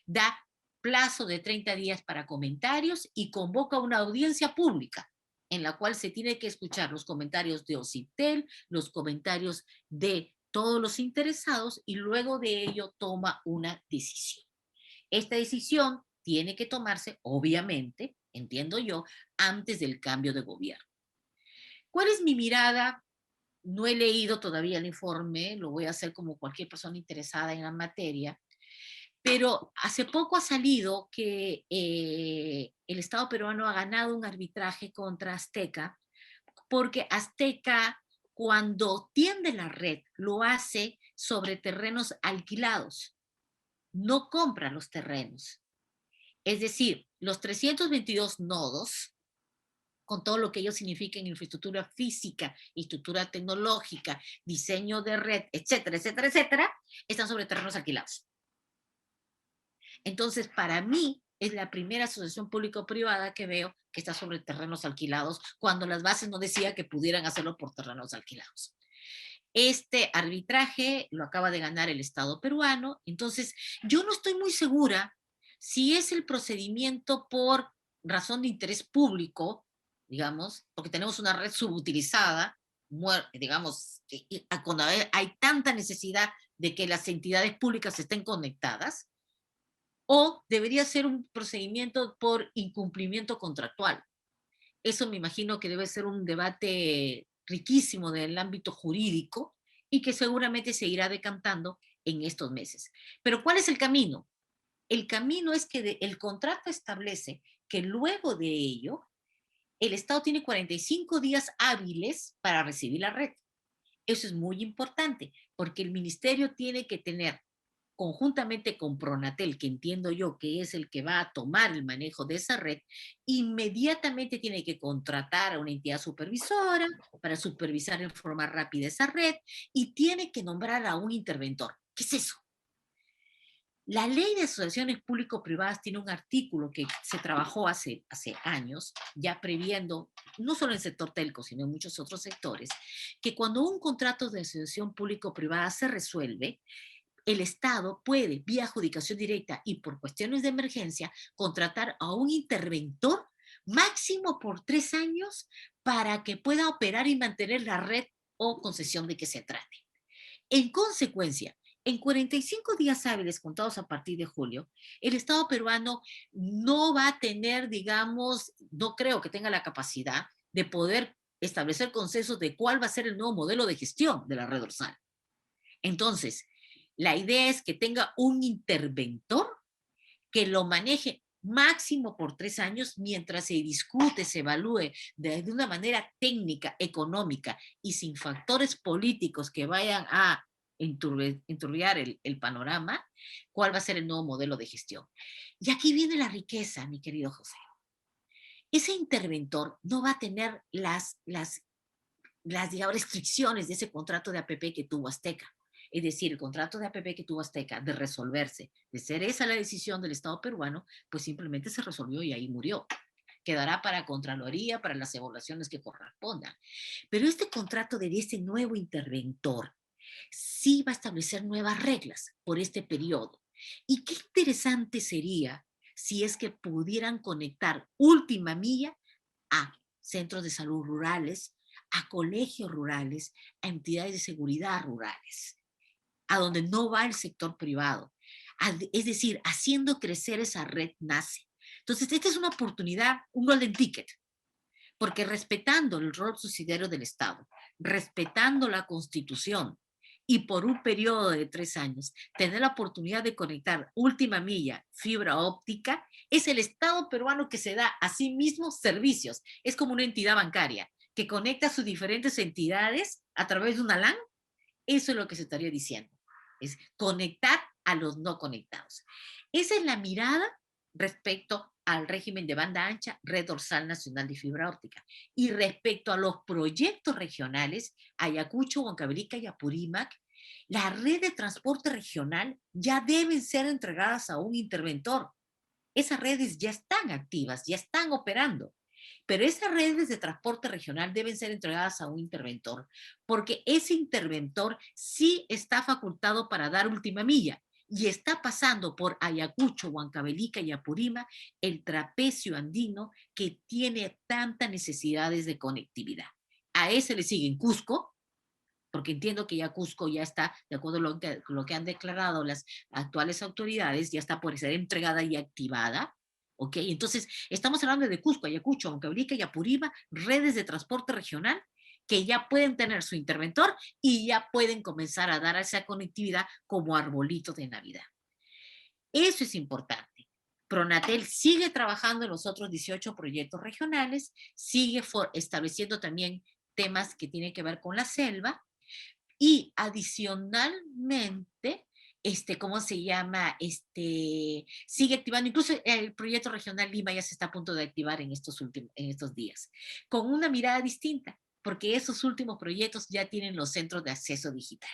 da plazo de 30 días para comentarios y convoca una audiencia pública en la cual se tiene que escuchar los comentarios de OCITEL, los comentarios de todos los interesados y luego de ello toma una decisión. Esta decisión tiene que tomarse, obviamente, entiendo yo, antes del cambio de gobierno. ¿Cuál es mi mirada? No he leído todavía el informe, lo voy a hacer como cualquier persona interesada en la materia, pero hace poco ha salido que el Estado peruano ha ganado un arbitraje contra Azteca, porque Azteca, cuando tiende la red, lo hace sobre terrenos alquilados, no compra los terrenos. Es decir, los 322 nodos, con todo lo que ello significa en infraestructura física, infraestructura tecnológica, diseño de red, etcétera, etcétera, etcétera, están sobre terrenos alquilados. Entonces, para mí, es la primera asociación público-privada que veo que está sobre terrenos alquilados, cuando las bases no decían que pudieran hacerlo por terrenos alquilados. Este arbitraje lo acaba de ganar el Estado peruano, entonces yo no estoy muy segura si es el procedimiento por razón de interés público, digamos, porque tenemos una red subutilizada, digamos, cuando hay tanta necesidad de que las entidades públicas estén conectadas, o debería ser un procedimiento por incumplimiento contractual. Eso me imagino que debe ser un debate riquísimo del ámbito jurídico y que seguramente se irá decantando en estos meses. Pero ¿cuál es el camino? El camino es que el contrato establece que luego de ello, el Estado tiene 45 días hábiles para recibir la red. Eso es muy importante, porque el ministerio tiene que tener, conjuntamente con Pronatel, que entiendo yo que es el que va a tomar el manejo de esa red, inmediatamente tiene que contratar a una entidad supervisora para supervisar en forma rápida esa red y tiene que nombrar a un interventor. ¿Qué es eso? La ley de asociaciones público-privadas tiene un artículo que se trabajó hace años, ya previendo, no solo en el sector telco, sino en muchos otros sectores, que cuando un contrato de asociación público-privada se resuelve, el Estado puede, vía adjudicación directa y por cuestiones de emergencia, contratar a un interventor máximo por 3 años para que pueda operar y mantener la red o concesión de que se trate. En consecuencia, en 45 días hábiles contados a partir de julio, el Estado peruano no va a tener, digamos, no creo que tenga la capacidad de poder establecer consensos de cuál va a ser el nuevo modelo de gestión de la red dorsal. Entonces, la idea es que tenga un interventor que lo maneje máximo por 3 años mientras se discute, se evalúe de una manera técnica, económica y sin factores políticos que vayan a enturbiar el panorama, cuál va a ser el nuevo modelo de gestión. Y aquí viene la riqueza, mi querido José. Ese interventor no va a tener digamos, restricciones de ese contrato de APP que tuvo Azteca. Es decir, el contrato de APP que tuvo Azteca de resolverse, de ser esa la decisión del Estado peruano, pues simplemente se resolvió y ahí murió. Quedará para Contraloría, para las evaluaciones que correspondan. Pero este contrato de este nuevo interventor sí va a establecer nuevas reglas por este periodo. Y qué interesante sería si es que pudieran conectar última milla a centros de salud rurales, a colegios rurales, a entidades de seguridad rurales, a donde no va el sector privado. Es decir, haciendo crecer esa red nace. Entonces, esta es una oportunidad, un golden ticket, porque respetando el rol subsidiario del Estado, respetando la Constitución y por un periodo de 3 años, tener la oportunidad de conectar última milla, fibra óptica, es el Estado peruano que se da a sí mismo servicios. Es como una entidad bancaria que conecta sus diferentes entidades a través de una LAN. Eso es lo que se estaría diciendo. Es conectar a los no conectados. Esa es la mirada respecto al régimen de banda ancha, red dorsal nacional de fibra óptica. Y respecto a los proyectos regionales, Ayacucho, Huancavelica y Apurímac, la red de transporte regional ya deben ser entregadas a un interventor. Esas redes ya están activas, ya están operando. Pero esas redes de transporte regional deben ser entregadas a un interventor, porque ese interventor sí está facultado para dar última milla y está pasando por Ayacucho, Huancavelica y Apurímac el trapecio andino que tiene tantas necesidades de conectividad. A ese le siguen Cusco, porque entiendo que ya Cusco ya está, de acuerdo a lo que han declarado las actuales autoridades, ya está por ser entregada y activada. ¿Ok? Entonces, estamos hablando de Cusco, Ayacucho, Huancavelica y Apurimac, redes de transporte regional que ya pueden tener su interventor y ya pueden comenzar a dar esa conectividad como arbolito de Navidad. Eso es importante. Pronatel sigue trabajando en los otros 18 proyectos regionales, sigue estableciendo también temas que tienen que ver con la selva y adicionalmente, ¿cómo se llama? Sigue activando, incluso el proyecto regional Lima ya se está a punto de activar en estos días, con una mirada distinta, porque esos últimos proyectos ya tienen los centros de acceso digital.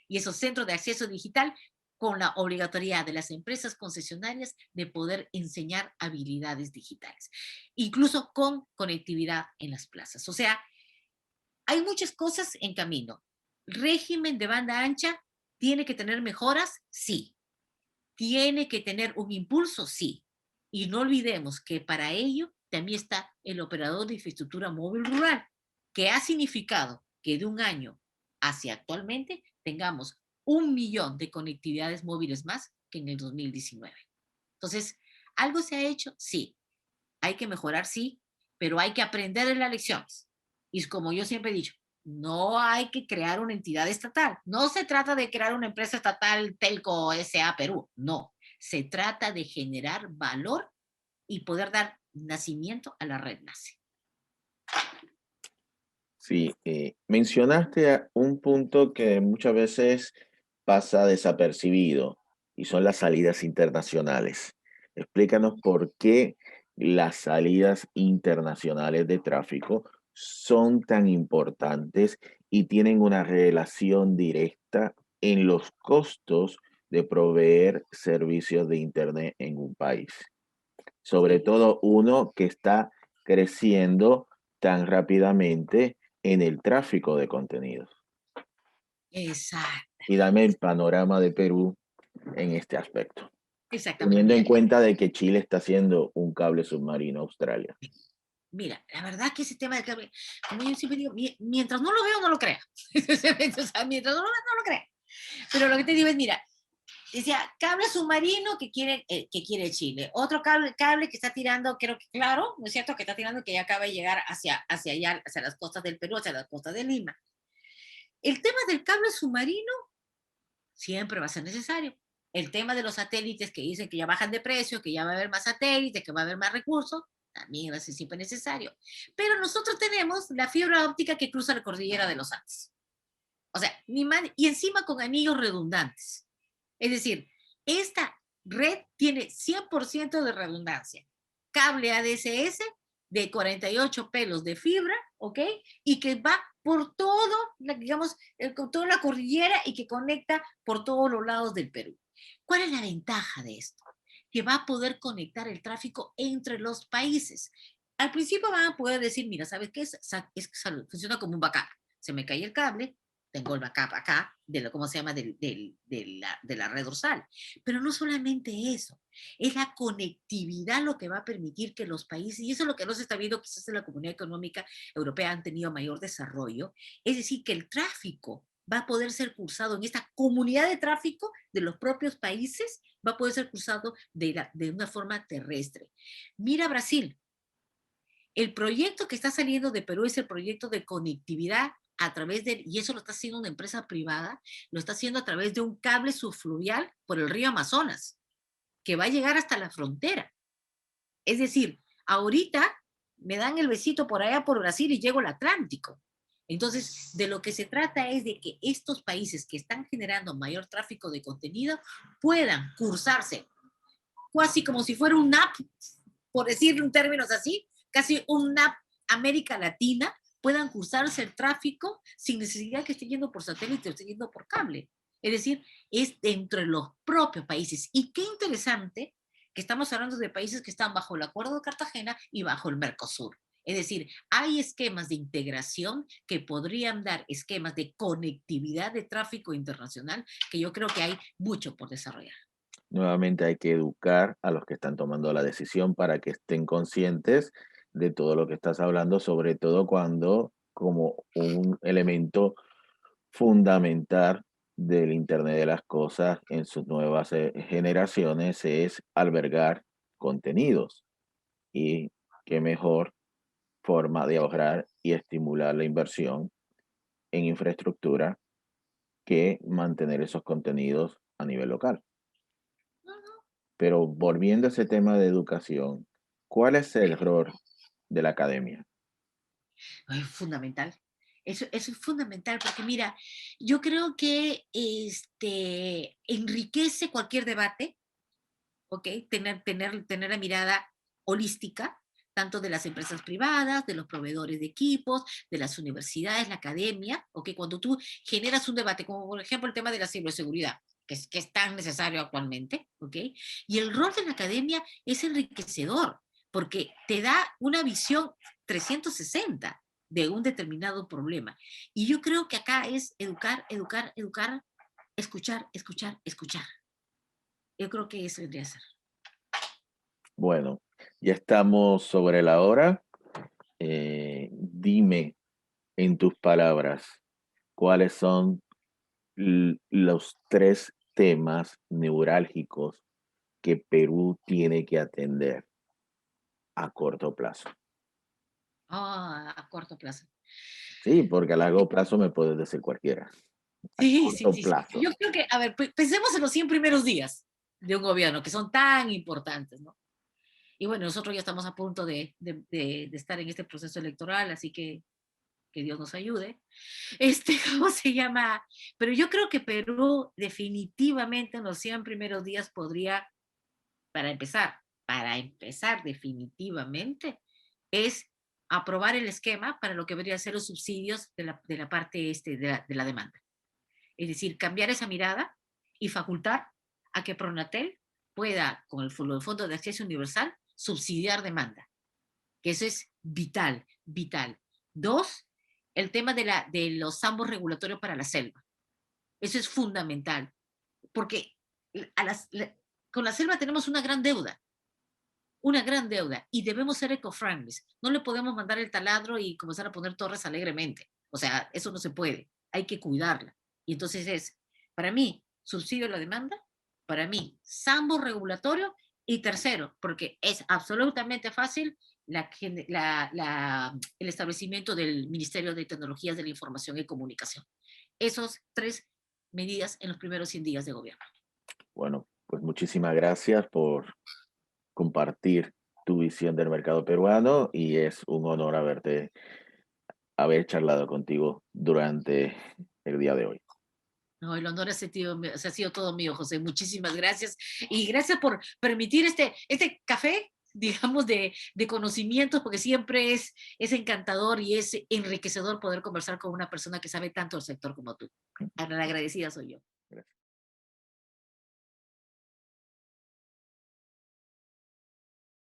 Y esos centros de acceso digital con la obligatoriedad de las empresas concesionarias de poder enseñar habilidades digitales, incluso con conectividad en las plazas. O sea, hay muchas cosas en camino. Régimen de banda ancha tiene que tener mejoras, sí. Tiene que tener un impulso, sí. Y no olvidemos que para ello también está el operador de infraestructura móvil rural, que ha significado que de un año hacia actualmente tengamos 1 millón de conectividades móviles más que en el 2019. Entonces, ¿algo se ha hecho? Sí. Hay que mejorar, sí, pero hay que aprender de las lecciones. Y como yo siempre he dicho, no hay que crear una entidad estatal. No se trata de crear una empresa estatal Telco S.A. Perú. No. Se trata de generar valor y poder dar nacimiento a la red NACE. Sí, mencionaste un punto que muchas veces pasa desapercibido y son las salidas internacionales. Explícanos por qué las salidas internacionales de tráfico son tan importantes y tienen una relación directa en los costos de proveer servicios de Internet en un país. Sobre Sí, todo uno que está creciendo tan rápidamente en el tráfico de contenidos. exacto, Y dame el panorama de Perú en este aspecto, exactamente. teniendo en cuenta de que Chile está haciendo un cable submarino a Australia. Mira, la verdad que ese tema del cable, como yo siempre digo, mientras no lo veo, no lo crea. O sea, mientras no lo veo, no lo crea. Pero lo que te digo es, mira, decía, cable submarino que quiere Chile. Otro cable que está tirando, creo que claro, ¿no es cierto? Que está tirando que ya acaba de llegar hacia allá, hacia las costas del Perú, hacia las costas de Lima. El tema del cable submarino siempre va a ser necesario. El tema de los satélites que dicen que ya bajan de precio, que ya va a haber más satélites, que va a haber más recursos, también va a ser siempre necesario. Pero nosotros tenemos la fibra óptica que cruza la cordillera de los Andes. O sea, ni más, y encima con anillos redundantes. Es decir, esta red tiene 100% de redundancia. Cable ADSS de 48 pelos de fibra, ¿ok? Y que va por todo, digamos, con toda la cordillera y que conecta por todos los lados del Perú. ¿Cuál es la ventaja de esto? Que va a poder conectar el tráfico entre los países. Al principio van a poder decir, mira, ¿sabes qué? Funciona como un backup. Se me cae el cable, tengo el backup acá, ¿cómo se llama? De la red dorsal. Pero no solamente eso, es la conectividad lo que va a permitir que los países, y eso es lo que no se está viendo quizás en la Comunidad Económica Europea han tenido mayor desarrollo, es decir, que el tráfico va a poder ser cursado en esta comunidad de tráfico de los propios países, va a poder ser cursado de una forma terrestre. Mira Brasil, el proyecto que está saliendo de Perú es el proyecto de conectividad a través de, y eso lo está haciendo una empresa privada, lo está haciendo a través de un cable subfluvial por el río Amazonas, que va a llegar hasta la frontera. Es decir, ahorita me dan el besito por allá por Brasil y llego al Atlántico. Entonces, de lo que se trata es de que estos países que están generando mayor tráfico de contenido puedan cursarse, casi como si fuera un app, por decirlo en términos así, casi una América Latina, puedan cursarse el tráfico sin necesidad que esté yendo por satélite o esté yendo por cable. Es decir, es dentro de los propios países. Y qué interesante que estamos hablando de países que están bajo el Acuerdo de Cartagena y bajo el Mercosur. Es decir, hay esquemas de integración que podrían dar esquemas de conectividad de tráfico internacional que yo creo que hay mucho por desarrollar. Nuevamente hay que educar a los que están tomando la decisión para que estén conscientes de todo lo que estás hablando, sobre todo cuando como un elemento fundamental del Internet de las cosas en sus nuevas generaciones es albergar contenidos. Y qué mejor forma de ahorrar y estimular la inversión en infraestructura que mantener esos contenidos a nivel local. Pero volviendo a ese tema de educación, ¿cuál es el rol de la academia? Es fundamental. Eso es fundamental porque mira, yo creo que enriquece cualquier debate, ¿ok? Tener la mirada holística, tanto de las empresas privadas, de los proveedores de equipos, de las universidades, la academia, ¿ok? Cuando tú generas un debate, como por ejemplo el tema de la ciberseguridad, que es tan necesario actualmente, ¿ok? Y el rol de la academia es enriquecedor, porque te da una visión 360 de un determinado problema. Y yo creo que acá es educar, educar, educar, escuchar, escuchar, escuchar. Yo creo que eso vendría a ser. Bueno, ya estamos sobre la hora. Dime en tus palabras, ¿cuáles son los tres temas neurálgicos que Perú tiene que atender a corto plazo? A corto plazo. Sí, porque a largo plazo me puedes decir cualquiera. A Sí, sí, corto sí, sí. plazo. Yo creo que, a ver, pensemos en los 100 primeros días de un gobierno, que son tan importantes, ¿no? Y bueno, nosotros ya estamos a punto de estar en este proceso electoral, así que Dios nos ayude. ¿Cómo se llama? Pero yo creo que Perú definitivamente en los 100 primeros días podría, para empezar definitivamente, es aprobar el esquema para lo que debería ser los subsidios de la parte de la demanda. Es decir, cambiar esa mirada y facultar a que Pronatel pueda, con el Fondo de Acceso Universal, subsidiar demanda, que eso es vital, vital. Dos, el tema de los ambos regulatorios para la selva. Eso es fundamental, porque a con la selva tenemos una gran deuda, y debemos ser eco-friendly. No le podemos mandar el taladro y comenzar a poner torres alegremente. O sea, eso no se puede. Hay que cuidarla. Y entonces para mí, subsidio a la demanda, para mí, sambo regulatorio, y tercero, porque es absolutamente fácil el establecimiento del Ministerio de Tecnologías de la Información y Comunicación. Esos tres medidas en los primeros 100 días de gobierno. Bueno, pues muchísimas gracias por compartir tu visión del mercado peruano y es un honor haber charlado contigo durante el día de hoy. No, el honor ha sido todo mío, José. Muchísimas gracias. Y gracias por permitir este café, digamos, de conocimientos, porque siempre es encantador y es enriquecedor poder conversar con una persona que sabe tanto del sector como tú. Agradecida soy yo. Gracias.